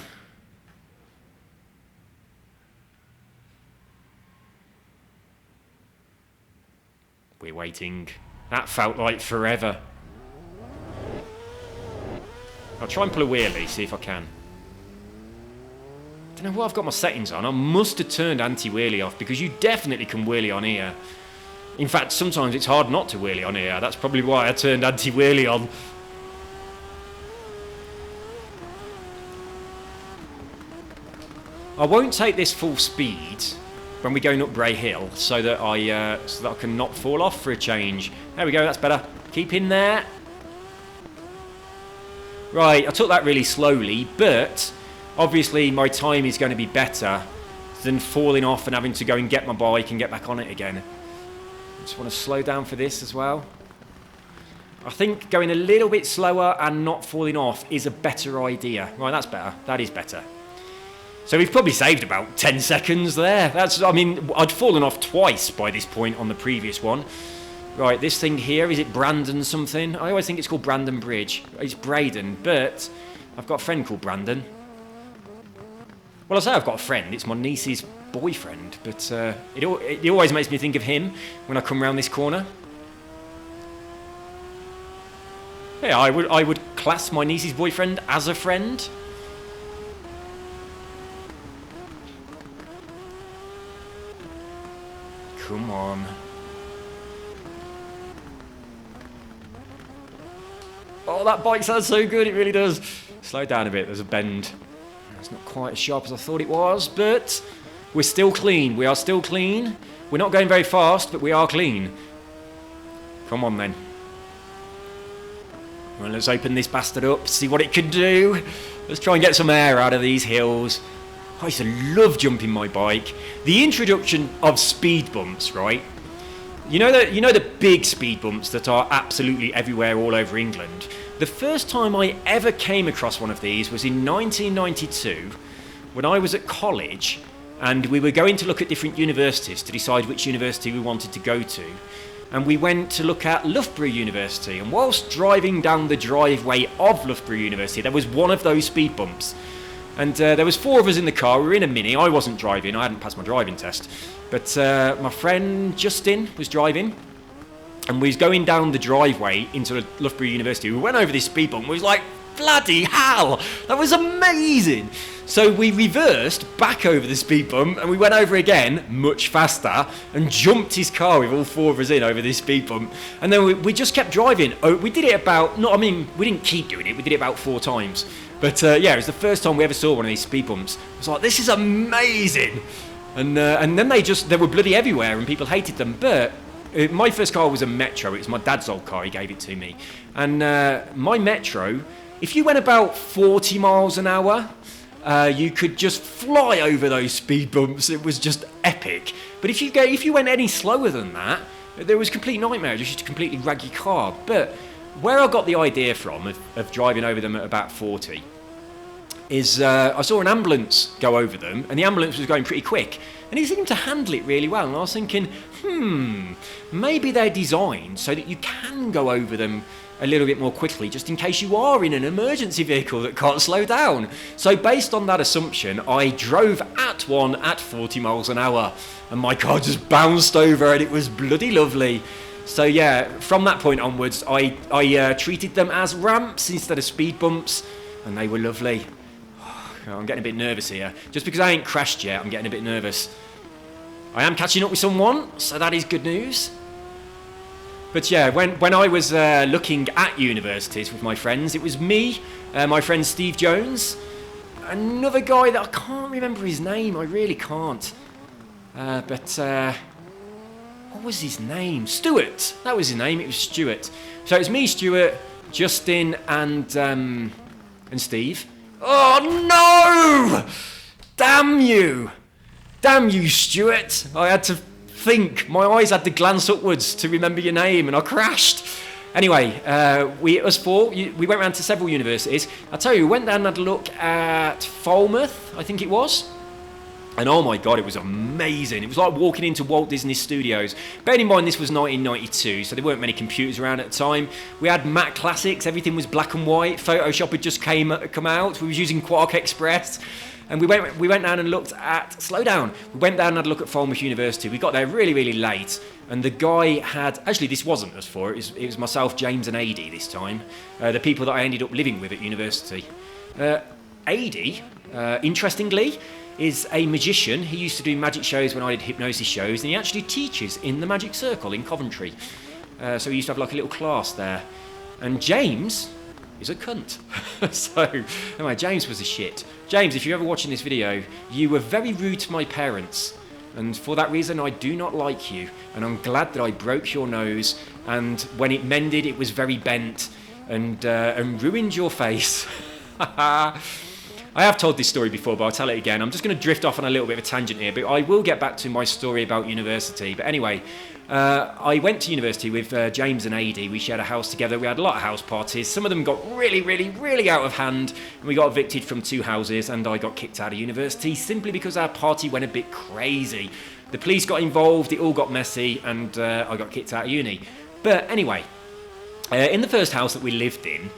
[SPEAKER 1] We're waiting. That felt like forever. I'll try and pull a wheelie, see if I can. I don't know what I've got my settings on. I must have turned anti-wheelie off, because you definitely can wheelie on here. In fact, sometimes it's hard not to wheelie on here. That's probably why I turned anti-wheelie on. I won't take this full speed when we're going up Bray Hill, so that I can not fall off for a change. There we go, that's better. Keep in there. Right, I took that really slowly, but obviously my time is going to be better than falling off and having to go and get my bike and get back on it again. I just want to slow down for this as well. I think going a little bit slower and not falling off is a better idea. Right, that's better. That is better. So we've probably saved about 10 seconds there. I mean, I'd fallen off twice by this point on the previous one. Right, this thing here, is it Brandon something? I always think it's called Brandon Bridge. It's Braden, but I've got a friend called Brandon. Well, I say I've got a friend. It's my niece's boyfriend, but it always makes me think of him when I come round this corner. Yeah, I would class my niece's boyfriend as a friend. Come on. Oh, that bike sounds so good, it really does. Slow down a bit, there's a bend. It's not quite as sharp as I thought it was, but we're still clean. We are still clean. We're not going very fast, but we are clean. Come on then. Well, let's open this bastard up, see what it can do. Let's try and get some air out of these hills. I used to love jumping my bike. The introduction of speed bumps, right? You know the big speed bumps that are absolutely everywhere all over England? The first time I ever came across one of these was in 1992 when I was at college and we were going to look at different universities to decide which university we wanted to go to. And we went to look at Loughborough University, and whilst driving down the driveway of Loughborough University there was one of those speed bumps. And there was 4 of us in the car. We were in a Mini. I wasn't driving. I hadn't passed my driving test. But my friend Justin was driving. And we was going down the driveway into Loughborough University. We went over this speed bump. We was like, bloody hell! That was amazing! So we reversed back over the speed bump. And we went over again, much faster. And jumped his car with all 4 of us in over this speed bump. And then we just kept driving. We did it about... we didn't keep doing it. We did it about 4 times. But yeah, it was the first time we ever saw one of these speed bumps. I was like, this is amazing! And then they were bloody everywhere and people hated them. But my first car was a Metro. It was my dad's old car. He gave it to me. And my Metro, if you went about 40 miles an hour, you could just fly over those speed bumps. It was just epic. But if you went any slower than that, there was a complete nightmare. Just to completely rag your car. But where I got the idea from of driving over them at about 40 is I saw an ambulance go over them, and the ambulance was going pretty quick, and he seemed to handle it really well, and I was thinking, maybe they're designed so that you can go over them a little bit more quickly, just in case you are in an emergency vehicle that can't slow down. So based on that assumption, I drove at one at 40 miles an hour, and my car just bounced over, and it was bloody lovely. So yeah, from that point onwards, I treated them as ramps instead of speed bumps, and they were lovely. I'm getting a bit nervous here. Just because I ain't crashed yet, I'm getting a bit nervous. I am catching up with someone, so that is good news. But yeah, when I was looking at universities with my friends, it was me, my friend Steve Jones, another guy that I can't remember his name, I really can't. But what was his name? Stuart, that was his name, it was Stuart. So it was me, Stuart, Justin, and Steve. Oh no! Damn you! Damn you, Stuart! I had to think. My eyes had to glance upwards to remember your name, and I crashed. Anyway, us four, we went around to several universities. I'll tell you, we went down and had a look at Falmouth, I think it was. And oh my God, it was amazing. It was like walking into Walt Disney Studios. Bearing in mind this was 1992, so there weren't many computers around at the time. We had Mac Classics, everything was black and white. Photoshop had just come out. We was using Quark Express. And we went down and looked at, slow down, we went down and had a look at Falmouth University. We got there really, really late. And the guy had, actually this wasn't us four, it was myself, James and Adi this time. The people that I ended up living with at university. Adi, interestingly, is a magician. He used to do magic shows when I did hypnosis shows, and he actually teaches in the Magic Circle in Coventry. So he used to have like a little class there. And James is a cunt. So, anyway, James was a shit. James, if you're ever watching this video, you were very rude to my parents. And for that reason, I do not like you. And I'm glad that I broke your nose. And when it mended, it was very bent and ruined your face. I have told this story before, but I'll tell it again. I'm just going to drift off on a little bit of a tangent here, but I will get back to my story about university. But anyway, I went to university with James and Adi. We shared a house together. We had a lot of house parties. Some of them got really, really, really out of hand, and we got evicted from 2 houses, and I got kicked out of university simply because our party went a bit crazy. The police got involved, it all got messy, and I got kicked out of uni. But anyway, in the first house that we lived in,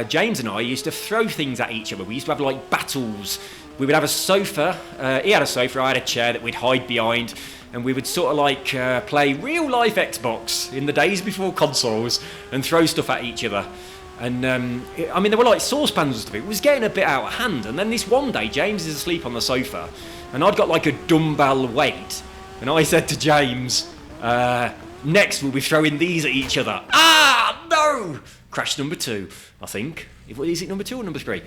[SPEAKER 1] James and I used to throw things at each other. We used to have like battles. We would have a sofa. He had a sofa, I had a chair that we'd hide behind, and we would sort of like play real life Xbox in the days before consoles and throw stuff at each other. And I mean, there were like saucepans and stuff. It was getting a bit out of hand. And then this one day, James is asleep on the sofa, and I'd got like a dumbbell weight, and I said to James, next we'll be throwing these at each other. Ah, no! Crash number 2, I think. Is it number 2 or number 3?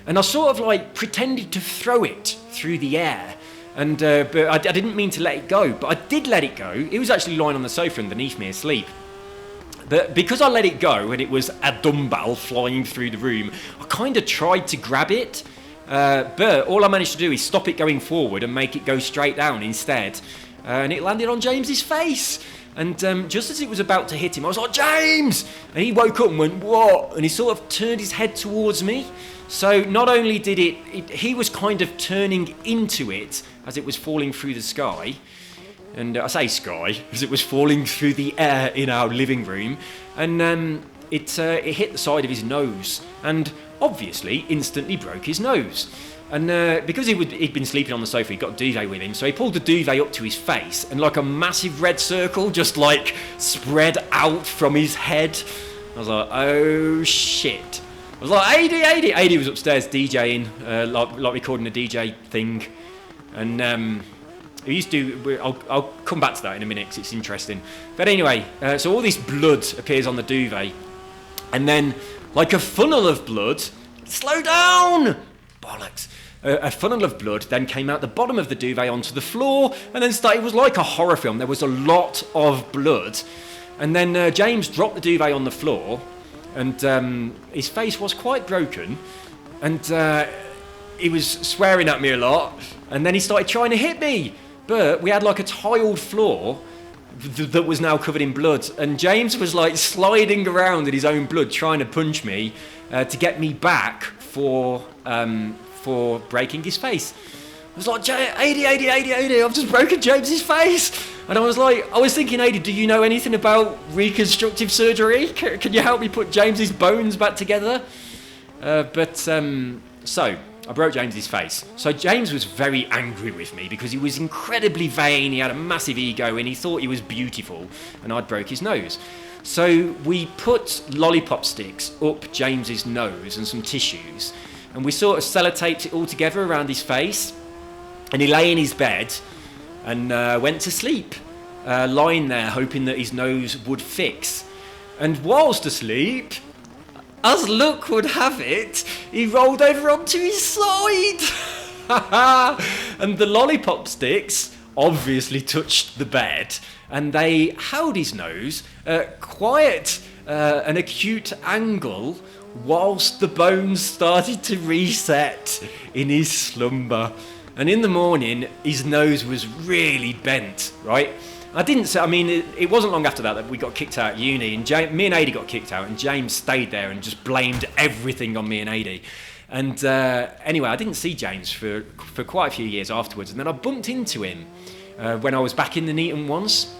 [SPEAKER 1] And I sort of like pretended to throw it through the air. And but I didn't mean to let it go, but I did let it go. It was actually lying on the sofa underneath me asleep. But because I let it go and it was a dumbbell flying through the room, I kind of tried to grab it. But all I managed to do is stop it going forward and make it go straight down instead. And it landed on James's face. And just as it was about to hit him, I was like, James! And he woke up and went, what? And he sort of turned his head towards me. So not only did he was kind of turning into it as it was falling through the sky. And I say sky, as it was falling through the air in our living room. And it hit the side of his nose. And obviously instantly broke his nose. And because he'd been sleeping on the sofa, he got a duvet with him, so he pulled the duvet up to his face, and like a massive red circle just like spread out from his head. I was like, oh shit. I was like, Adi was upstairs DJing, like recording a DJ thing. And he used to, I'll come back to that in a minute because it's interesting. But anyway, so all this blood appears on the duvet, and then like a funnel of blood, slow down! Bollocks. A funnel of blood then came out the bottom of the duvet onto the floor, and then it was like a horror film. There was a lot of blood, and then James dropped the duvet on the floor, and his face was quite broken, and he was swearing at me a lot, and then he started trying to hit me. But we had like a tiled floor, that was now covered in blood. And James was like sliding around in his own blood, trying to punch me to get me back for breaking his face. I was like, AD, I've just broken James's face. And I was thinking, AD, do you know anything about reconstructive surgery? Can you help me put James's bones back together? So I broke James's face. So James was very angry with me because he was incredibly vain, he had a massive ego, and he thought he was beautiful, and I'd broke his nose. So we put lollipop sticks up James's nose and some tissues, and we sort of sellotaped it all together around his face, and he lay in his bed and went to sleep, lying there hoping that his nose would fix. And whilst asleep, as luck would have it, he rolled over onto his side. And the lollipop sticks obviously touched the bed, and they held his nose at quite an acute angle whilst the bones started to reset in his slumber. And in the morning, his nose was really bent, right? It wasn't long after that we got kicked out of uni, and me and AD got kicked out, and James stayed there and just blamed everything on me and AD. And anyway, I didn't see James for quite a few years afterwards, and then I bumped into him when I was back in the Neaton once.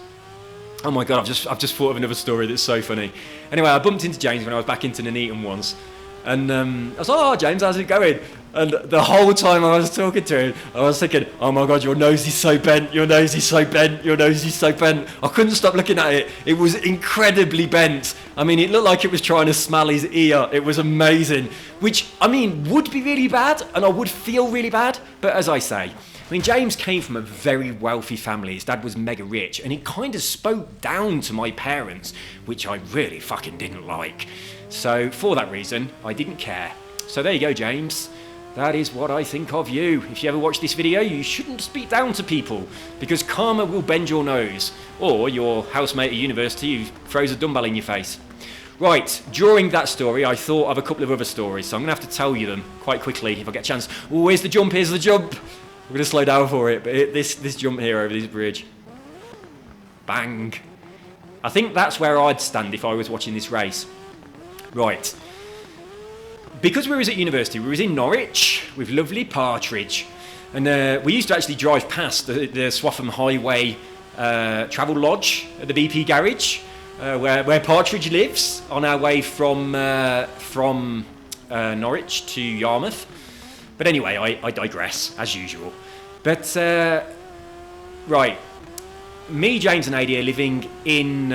[SPEAKER 1] Oh my God, I've just thought of another story that's so funny. Anyway, I bumped into James when I was back into the Neaton once, and I was like, "Oh, James, how's it going?" And the whole time I was talking to him, I was thinking, "Oh my God, your nose is so bent, your nose is so bent, your nose is so bent." I couldn't stop looking at it. It was incredibly bent. I mean, it looked like it was trying to smell his ear. It was amazing, which, would be really bad, and I would feel really bad. But as I say, James came from a very wealthy family. His dad was mega rich, and he kind of spoke down to my parents, which I really fucking didn't like. So for that reason, I didn't care. So there you go, James. That is what I think of you. If you ever watch this video, you shouldn't speak down to people, because karma will bend your nose, or your housemate at university who throws a dumbbell in your face. Right, during that story, I thought of a couple of other stories, so I'm going to have to tell you them quite quickly if I get a chance. Oh, here's the jump, here's the jump. I'm going to slow down for it, but this jump here over this bridge. Bang. I think that's where I'd stand if I was watching this race. Right. Because we was at university, we was in Norwich with lovely Partridge. And we used to actually drive past the Swaffham Highway travel lodge at the BP garage, where Partridge lives, on our way from Norwich to Yarmouth. But anyway, I digress, as usual. But, right, me, James and AD are living in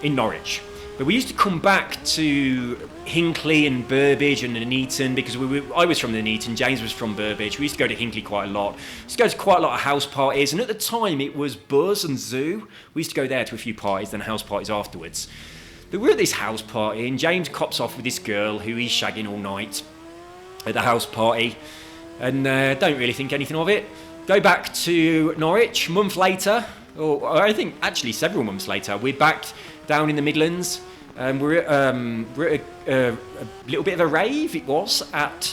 [SPEAKER 1] Norwich. But we used to come back to Hinckley and Burbage and Nuneaton, because I was from Nuneaton, James was from Burbage. We used to go to Hinckley quite a lot. We used to go to quite a lot of house parties, and at the time it was Buzz and Zoo. We used to go there to a few parties, then house parties afterwards. But we were at this house party, and James cops off with this girl who he's shagging all night at the house party, and don't really think anything of it. Go back to Norwich, a month later, or I think actually several months later, we're back down in the Midlands. We're at a little bit of a rave, it was, at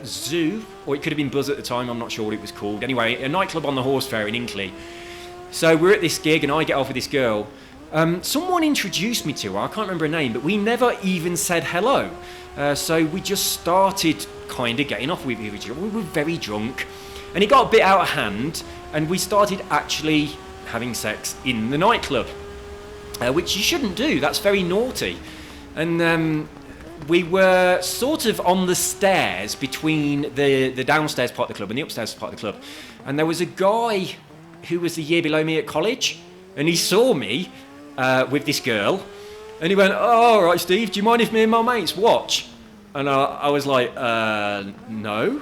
[SPEAKER 1] Zoo, or it could have been Buzz at the time, I'm not sure what it was called. Anyway, a nightclub on the Horse Fair in Hinckley. So we're at this gig, and I get off with this girl. Someone introduced me to her, I can't remember her name, but we never even said hello. So we just started kind of getting off with each other. We were very drunk, and it got a bit out of hand, and we started actually having sex in the nightclub. Which you shouldn't do, that's very naughty. And we were sort of on the stairs between the downstairs part of the club and the upstairs part of the club. And there was a guy who was the year below me at college, and he saw me with this girl, and he went, "Oh, all right, Steve, do you mind if me and my mates watch?" And I was like, no.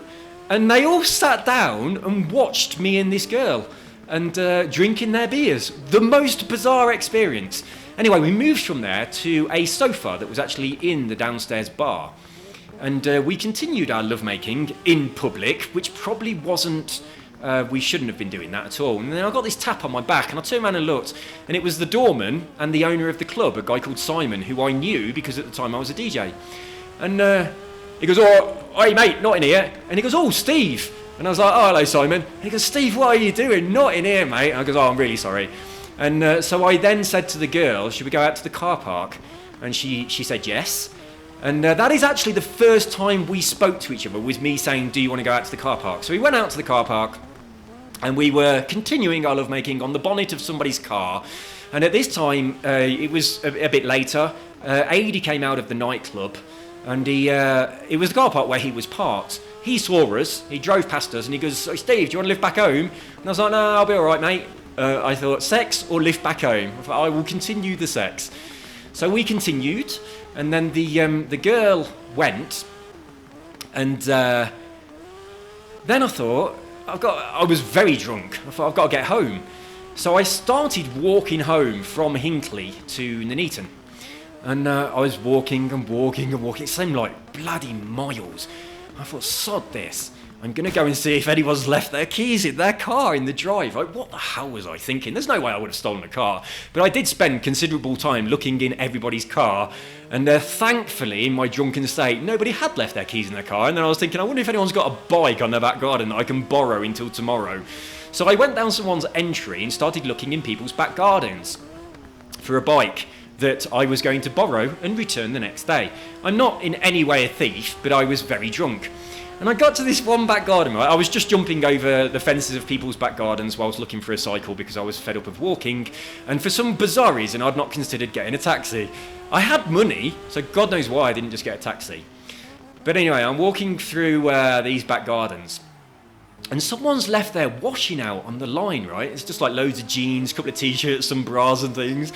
[SPEAKER 1] And they all sat down and watched me and this girl, and drinking their beers. The most bizarre experience. Anyway, we moved from there to a sofa that was actually in the downstairs bar. And we continued our lovemaking in public, which probably wasn't, we shouldn't have been doing that at all. And then I got this tap on my back, and I turned around and looked, and it was the doorman and the owner of the club, a guy called Simon, who I knew because at the time I was a DJ. And he goes, "Oh, hey mate, not in here." And he goes, "Oh, Steve." And I was like, "Oh, hello, Simon." And he goes, "Steve, what are you doing? Not in here, mate." And I goes, "Oh, I'm really sorry." And so I then said to the girl, should we go out to the car park? And she said yes. And that is actually the first time we spoke to each other, was me saying, do you want to go out to the car park? So we went out to the car park, and we were continuing our lovemaking on the bonnet of somebody's car. And at this time, it was a bit later, Adi came out of the nightclub, and it was the car park where he was parked. He saw us, he drove past us, and he goes, "Hey, Steve, do you want to lift back home?" And I was like, "No, I'll be all right, mate." I thought, sex or lift back home? I thought, I will continue the sex. So we continued, and then the girl went, and then I thought, I was very drunk. I thought, I've got to get home. So I started walking home from Hinckley to Nuneaton. And I was walking and walking and walking. It seemed like bloody miles. I thought, sod this. I'm going to go and see if anyone's left their keys in their car in the drive. Like, what the hell was I thinking? There's no way I would have stolen a car. But I did spend considerable time looking in everybody's car. And thankfully, in my drunken state, nobody had left their keys in their car. And then I was thinking, I wonder if anyone's got a bike on their back garden that I can borrow until tomorrow. So I went down someone's entry and started looking in people's back gardens for a bike that I was going to borrow and return the next day. I'm not in any way a thief, but I was very drunk. And I got to this one back garden, right? I was just jumping over the fences of people's back gardens while I was looking for a cycle because I was fed up of walking. And for some bizarre reason, I'd not considered getting a taxi. I had money, so God knows why I didn't just get a taxi. But anyway, I'm walking through these back gardens. And someone's left their washing out on the line, right? It's just like loads of jeans, a couple of t-shirts, some bras and things.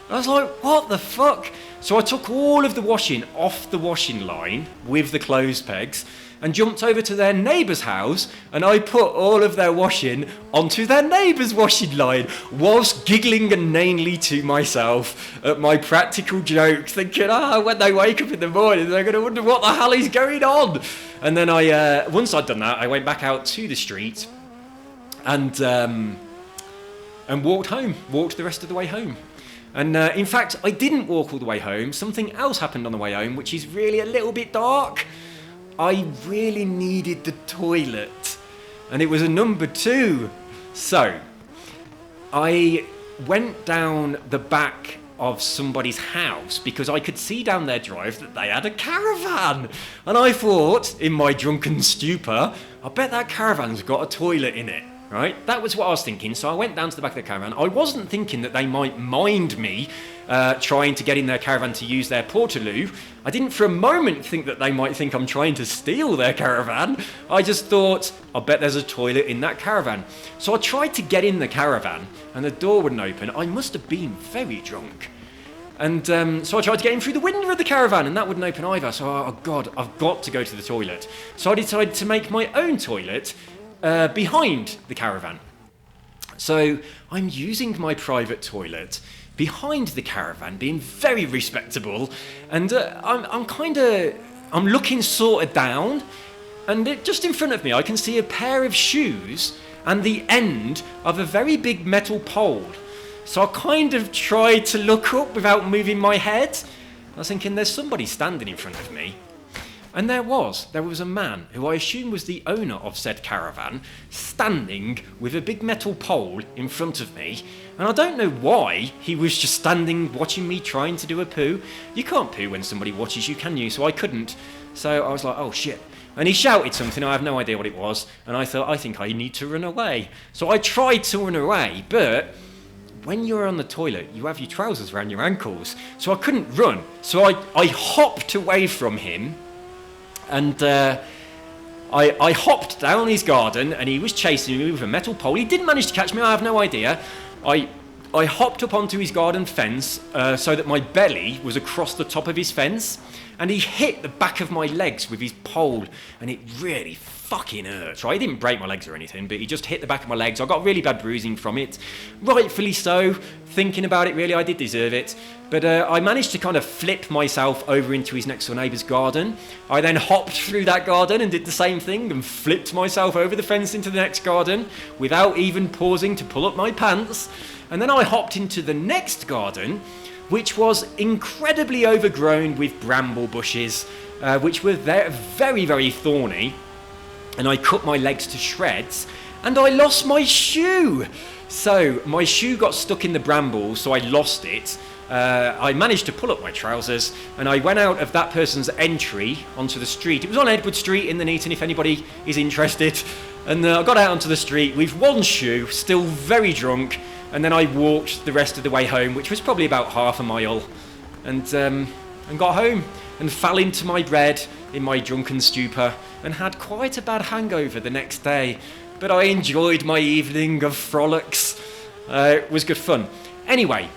[SPEAKER 1] I was like, what the fuck? So I took all of the washing off the washing line with the clothes pegs and jumped over to their neighbour's house, and I put all of their washing onto their neighbour's washing line whilst giggling inanely to myself at my practical joke, thinking, when they wake up in the morning, they're going to wonder what the hell is going on. And then once I'd done that, I went back out to the street and walked the rest of the way home. And in fact, I didn't walk all the way home. Something else happened on the way home, which is really a little bit dark. I really needed the toilet, and it was a number 2. So I went down the back of somebody's house because I could see down their drive that they had a caravan. And I thought, in my drunken stupor, I bet that caravan's got a toilet in it. Right? That was what I was thinking. So I went down to the back of the caravan. I wasn't thinking that they might mind me trying to get in their caravan to use their portaloo. I didn't for a moment think that they might think I'm trying to steal their caravan. I just thought, I bet there's a toilet in that caravan. So I tried to get in the caravan and the door wouldn't open. I must have been very drunk. And so I tried to get in through the window of the caravan and that wouldn't open either. So, oh God, I've got to go to the toilet. So I decided to make my own toilet behind the caravan. So I'm using my private toilet behind the caravan, being very respectable, and I'm looking sort of down, and just in front of me I can see a pair of shoes and the end of a very big metal pole. So I kind of tried to look up without moving my head. I was thinking, there's somebody standing in front of me. And there was a man who I assume was the owner of said caravan, standing with a big metal pole in front of me. And I don't know why he was just standing watching me trying to do a poo. You can't poo when somebody watches you, can you? So I couldn't. So I was like, oh shit. And he shouted something, I have no idea what it was. And I thought, I think I need to run away. So I tried to run away, but when you're on the toilet, you have your trousers around your ankles. So I couldn't run. So I hopped away from him. And I hopped down his garden and he was chasing me with a metal pole. He didn't manage to catch me, I have no idea. I hopped up onto his garden fence so that my belly was across the top of his fence. And he hit the back of my legs with his pole and it really fucking hurt. Right? He didn't break my legs or anything, but he just hit the back of my legs. I got really bad bruising from it. Rightfully so. Thinking about it, really, I did deserve it. But I managed to kind of flip myself over into his next door neighbour's garden. I then hopped through that garden and did the same thing and flipped myself over the fence into the next garden without even pausing to pull up my pants. And then I hopped into the next garden, which was incredibly overgrown with bramble bushes, which were very, very thorny. And I cut my legs to shreds and I lost my shoe. So my shoe got stuck in the brambles, so I lost it. I managed to pull up my trousers, and I went out of that person's entry onto the street. It was on Edward Street in the Neaton, if anybody is interested. And I got out onto the street with one shoe, still very drunk, and then I walked the rest of the way home, which was probably about half a mile, and got home and fell into my bed in my drunken stupor and had quite a bad hangover the next day. But I enjoyed my evening of frolics. It was good fun. Anyway,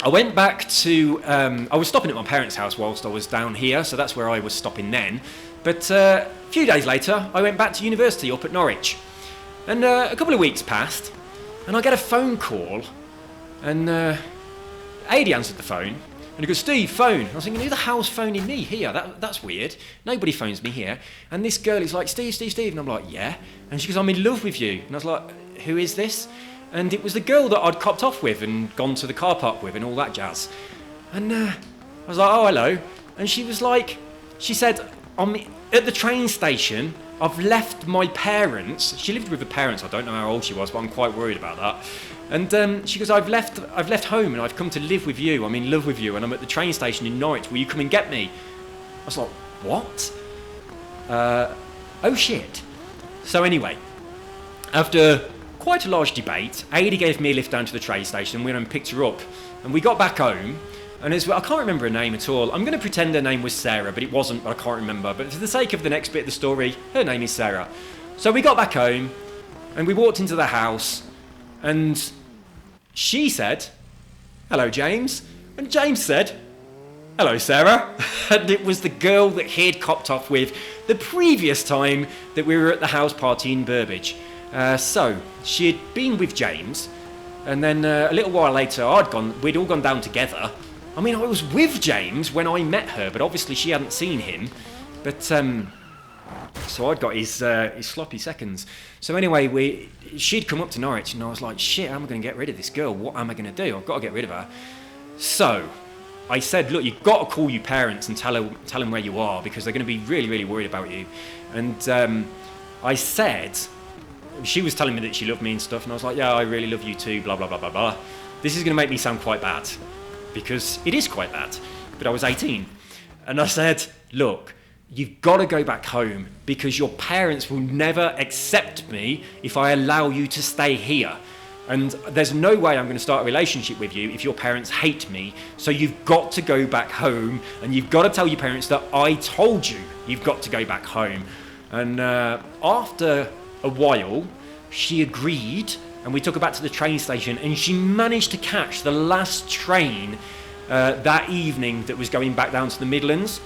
[SPEAKER 1] I went back to... I was stopping at my parents' house whilst I was down here, so that's where I was stopping then. But a few days later, I went back to university up at Norwich. And a couple of weeks passed, and I get a phone call, and Adi answered the phone, and he goes, "Steve, phone." I was thinking, who the hell's phoning me here? That's weird. Nobody phones me here. And this girl is like, "Steve, Steve, Steve." And I'm like, "Yeah." And she goes, "I'm in love with you." And I was like, "Who is this?" And it was the girl that I'd copped off with and gone to the car park with and all that jazz. And I was like, "Oh, hello." And she was like, she said, "I'm at the train station. I've left my parents." She lived with her parents. I don't know how old she was, but I'm quite worried about that. And she goes, I've left home and I've come to live with you. I'm in love with you, and I'm at the train station in Norwich. Will you come and get me? I was like, what? Oh shit. So anyway, after quite a large debate, Adi gave me a lift down to the train station, and we went and picked her up. And we got back home, and as well, I can't remember her name at all. I'm going to pretend her name was Sarah, but it wasn't, but I can't remember. But for the sake of the next bit of the story, her name is Sarah. So we got back home, and we walked into the house, and she said, "Hello, James." And James said, "Hello, Sarah." And it was the girl that he had copped off with the previous time that we were at the house party in Burbage. So she had been with James, and then a little while later we'd all gone down together. I mean, I was with James when I met her, but obviously she hadn't seen him. But so I'd got his sloppy seconds. So anyway, she'd come up to Norwich, and I was like, shit, how am I going to get rid of this girl? What am I going to do? I've got to get rid of her. So I said, look, you've got to call your parents and tell them where you are, because they're going to be really, really worried about you. And I said, she was telling me that she loved me and stuff, and I was like, yeah, I really love you too, blah, blah, blah, blah, blah. This is going to make me sound quite bad, because it is quite bad, but I was 18. And I said, look, you've got to go back home, because your parents will never accept me if I allow you to stay here. And there's no way I'm going to start a relationship with you if your parents hate me. So you've got to go back home, and you've got to tell your parents that I told you you've got to go back home. And after a while, she agreed, and we took her back to the train station, and she managed to catch the last train that evening that was going back down to the Midlands.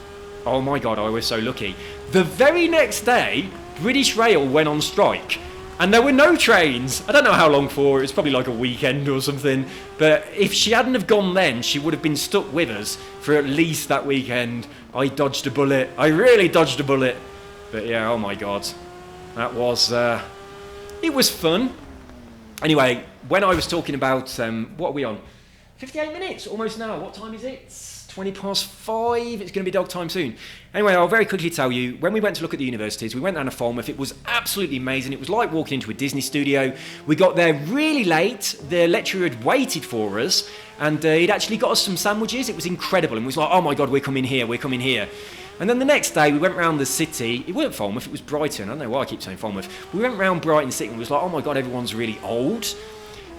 [SPEAKER 1] Oh my God, I was so lucky. The very next day, British Rail went on strike, and there were no trains. I don't know how long for, it was probably like a weekend or something, but if she hadn't have gone then, she would have been stuck with us for at least that weekend. I dodged a bullet. I really dodged a bullet. But yeah, oh my God. That was, it was fun. Anyway, when I was talking about, what are we on? 58 minutes, almost now. What time is it? 20 past 5. It's going to be dog time soon. Anyway, I'll very quickly tell you, when we went to look at the universities, we went down to Falmouth. It was absolutely amazing. It was like walking into a Disney studio. We got there really late. The lecturer had waited for us, and he'd actually got us some sandwiches. It was incredible. And we was like, oh my God, we're coming here, we're coming here. And then the next day, we went round the city. It wasn't Falmouth, it was Brighton. I don't know why I keep saying Falmouth. We went round Brighton City, and we was like, oh my God, everyone's really old.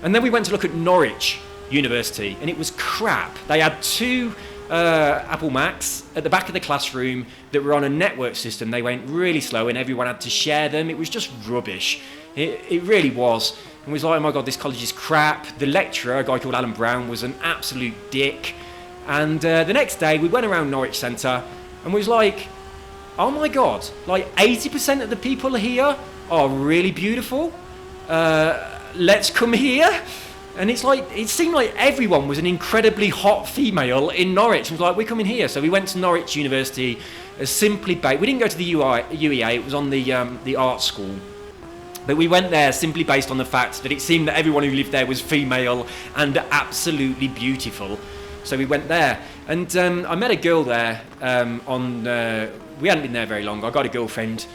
[SPEAKER 1] And then we went to look at Norwich University, and it was crap. They had two Apple Macs at the back of the classroom that were on a network system. They went really slow, and everyone had to share them. It was just rubbish. It really was. And we was like, oh my God, this college is crap. The lecturer, a guy called Alan Brown, was an absolute dick. And the next day, we went around Norwich Centre, and we was like, oh my God, like 80% of the people here are really beautiful. Let's come here. And it's like, it seemed like everyone was an incredibly hot female in Norwich. It was like, we're coming here. So we went to Norwich University as simply based. We didn't go to the UEA, it was on the art school. But we went there simply based on the fact that it seemed that everyone who lived there was female and absolutely beautiful. So we went there. And I met a girl there we hadn't been there very long. I got a girlfriend,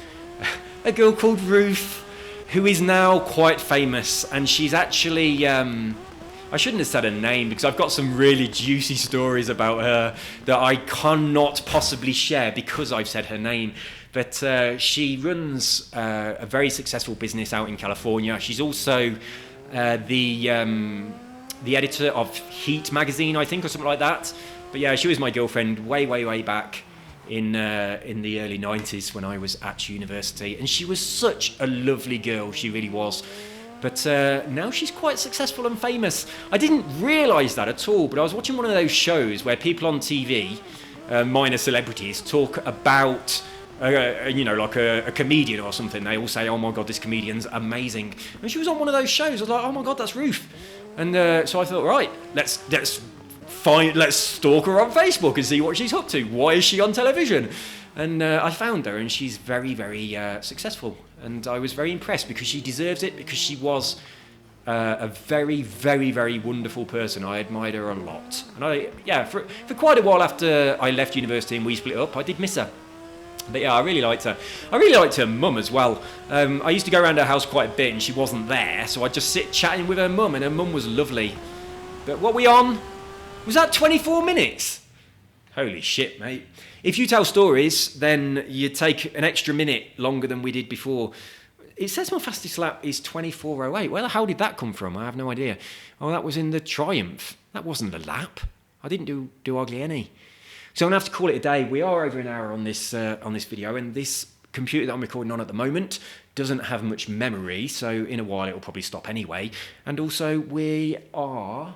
[SPEAKER 1] a girl called Ruth, who is now quite famous, and she's actually, I shouldn't have said her name because I've got some really juicy stories about her that I cannot possibly share because I've said her name. But she runs a very successful business out in California. She's also the editor of Heat magazine, I think, or something like that. But yeah, she was my girlfriend way back in the early 90s when I was at university. And she was such a lovely girl, she really was. But now she's quite successful and famous. I didn't realise that at all, but I was watching one of those shows where people on TV, minor celebrities, talk about, like a comedian or something. They all say, oh my God, this comedian's amazing. And she was on one of those shows. I was like, oh my God, that's Ruth. And so I thought, right, let's stalk her on Facebook and see what she's up to. Why is she on television? And I found her, and she's very successful. And I was very impressed because she deserves it, because she was a very wonderful person. I admired her a lot. And for quite a while after I left university and we split up, I did miss her. But yeah, I really liked her. I really liked her mum as well. I used to go around her house quite a bit and she wasn't there, so I'd just sit chatting with her mum, and her mum was lovely. But what we on? Was that 24 minutes? Holy shit, mate. If you tell stories, then you take an extra minute longer than we did before. It says my fastest lap is 24:08. Where the hell did that come from? I have no idea. Oh, that was in the Triumph. That wasn't a lap. I didn't do hardly any. So I'm going to have to call it a day. We are over an hour on this video, and this computer that I'm recording on at the moment doesn't have much memory, so in a while it'll probably stop anyway. And also we are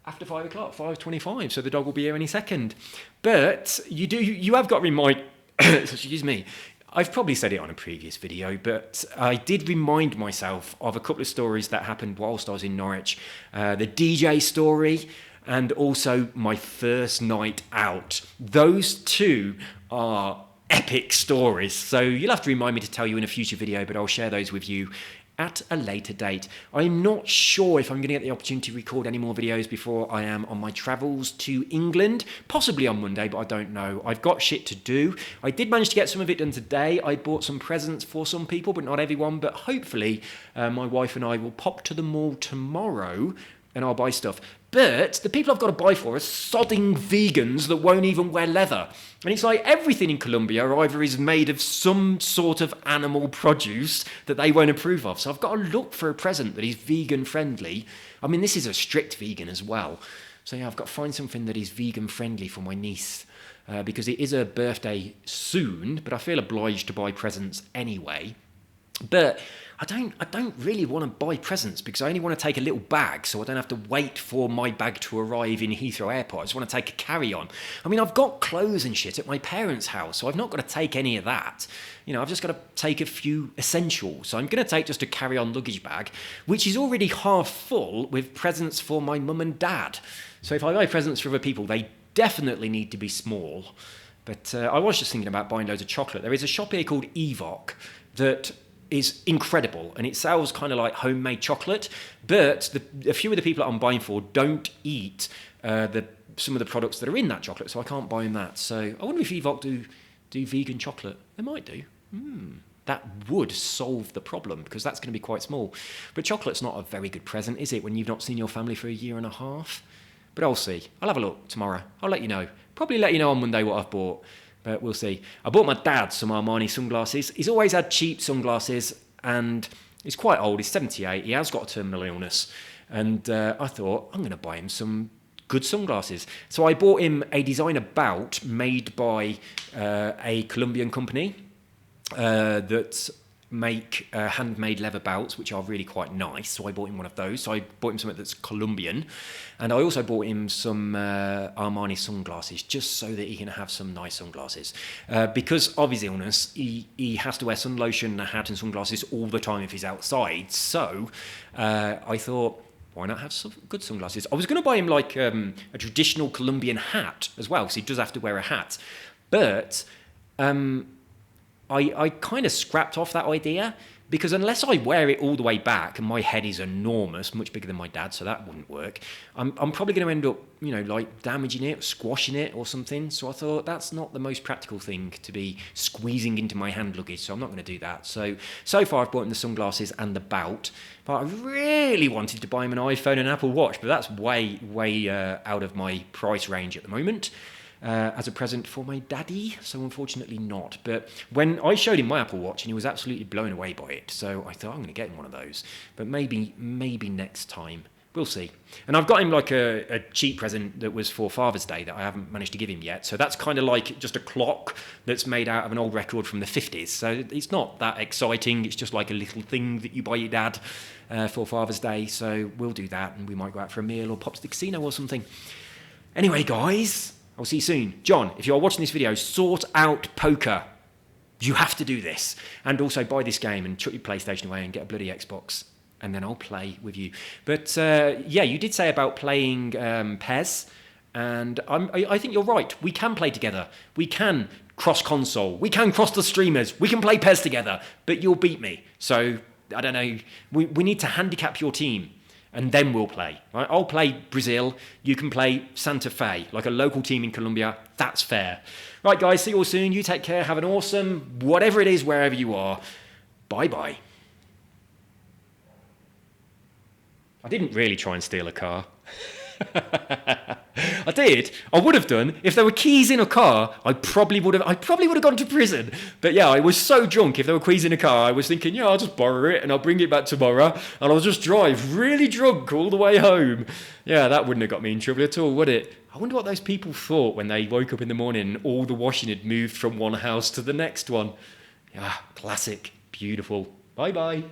[SPEAKER 1] after 5 o'clock, 5:25, so the dog will be here any second. But you have got to remind, excuse me, I've probably said it on a previous video, but I did remind myself of a couple of stories that happened whilst I was in Norwich. The DJ story, and also my first night out. Those two are epic stories, so you'll have to remind me to tell you in a future video, but I'll share those with you at a later date. I'm not sure if I'm going to get the opportunity to record any more videos before I am on my travels to England. Possibly on Monday, but I don't know. I've got shit to do. I did manage to get some of it done today. I bought some presents for some people, but not everyone. But hopefully my wife and I will pop to the mall tomorrow and I'll buy stuff. But the people I've got to buy for are sodding vegans that won't even wear leather. And it's like everything in Colombia either is made of some sort of animal produce that they won't approve of. So I've got to look for a present that is vegan friendly. I mean, this is a strict vegan as well. So yeah, I've got to find something that is vegan friendly for my niece. Because it is her birthday soon, but I feel obliged to buy presents anyway. But I don't really want to buy presents because I only want to take a little bag, so I don't have to wait for my bag to arrive in Heathrow Airport. I just want to take a carry-on. I mean, I've got clothes and shit at my parents' house, so I've not got to take any of that. You know, I've just got to take a few essentials. So I'm going to take just a carry-on luggage bag, which is already half full with presents for my mum and dad. So if I buy presents for other people, they definitely need to be small. But I was just thinking about buying loads of chocolate. There is a shop here called Evoc that is incredible, and it sells kind of like homemade chocolate, but a few of the people that I'm buying for don't eat some of the products that are in that chocolate, so I can't buy them that. So I wonder if Evoc do vegan chocolate. They might do. That would solve the problem, because that's going to be quite small. But chocolate's not a very good present, is it, when you've not seen your family for a year and a half? But I'll see. I'll have a look tomorrow. I'll let you know. Probably let you know on Monday what I've bought. But we'll see. I bought my dad some Armani sunglasses. He's always had cheap sunglasses, and he's quite old. He's 78. He has got a terminal illness. And I thought, I'm going to buy him some good sunglasses. So I bought him a designer bout made by a Colombian company that make handmade leather bouts, which are really quite nice. So I bought him one of those. So I bought him something that's Colombian. And I also bought him some Armani sunglasses, just so that he can have some nice sunglasses. Because of his illness, he has to wear sun lotion, a hat and sunglasses all the time if he's outside. So I thought, why not have some good sunglasses? I was going to buy him like a traditional Colombian hat as well, because he does have to wear a hat. But I kind of scrapped off that idea Because unless I wear it all the way back, and my head is enormous, much bigger than my dad, so that wouldn't work, I'm probably going to end up, you know, like damaging it, squashing it or something. So I thought that's not the most practical thing to be squeezing into my hand luggage, so I'm not going to do that. So far I've bought him the sunglasses and the bout, but I really wanted to buy him an iPhone and an Apple Watch, but that's way out of my price range at the moment. As a present for my daddy, so unfortunately not. But when I showed him my Apple Watch, and he was absolutely blown away by it, so I thought I'm going to get him one of those. But maybe next time. We'll see. And I've got him like a cheap present that was for Father's Day that I haven't managed to give him yet. So that's kind of like just a clock that's made out of an old record from the 50s. So it's not that exciting. It's just like a little thing that you buy your dad for Father's Day. So we'll do that, and we might go out for a meal or pop to the casino or something. Anyway, guys, I'll see you soon. John, if you are watching this video, sort out poker. You have to do this. And also buy this game and chuck your PlayStation away and get a bloody Xbox. And then I'll play with you. But yeah, you did say about playing PES. And I think you're right. We can play together. We can cross console. We can cross the streamers. We can play PES together. But you'll beat me. So, I don't know. We need to handicap your team. And then we'll play. Right? I'll play Brazil. You can play Santa Fe, like a local team in Colombia. That's fair. Right, guys, see you all soon. You take care. Have an awesome, whatever it is, wherever you are. Bye-bye. I didn't really try and steal a car. I did. I would have done. If there were keys in a car, I probably would have gone to prison. But yeah, I was so drunk. If there were keys in a car, I was thinking, yeah, I'll just borrow it and I'll bring it back tomorrow and I'll just drive really drunk all the way home. Yeah, that wouldn't have got me in trouble at all, would it? I wonder what those people thought when they woke up in the morning and all the washing had moved from one house to the next one. Yeah, classic. Beautiful. Bye-bye.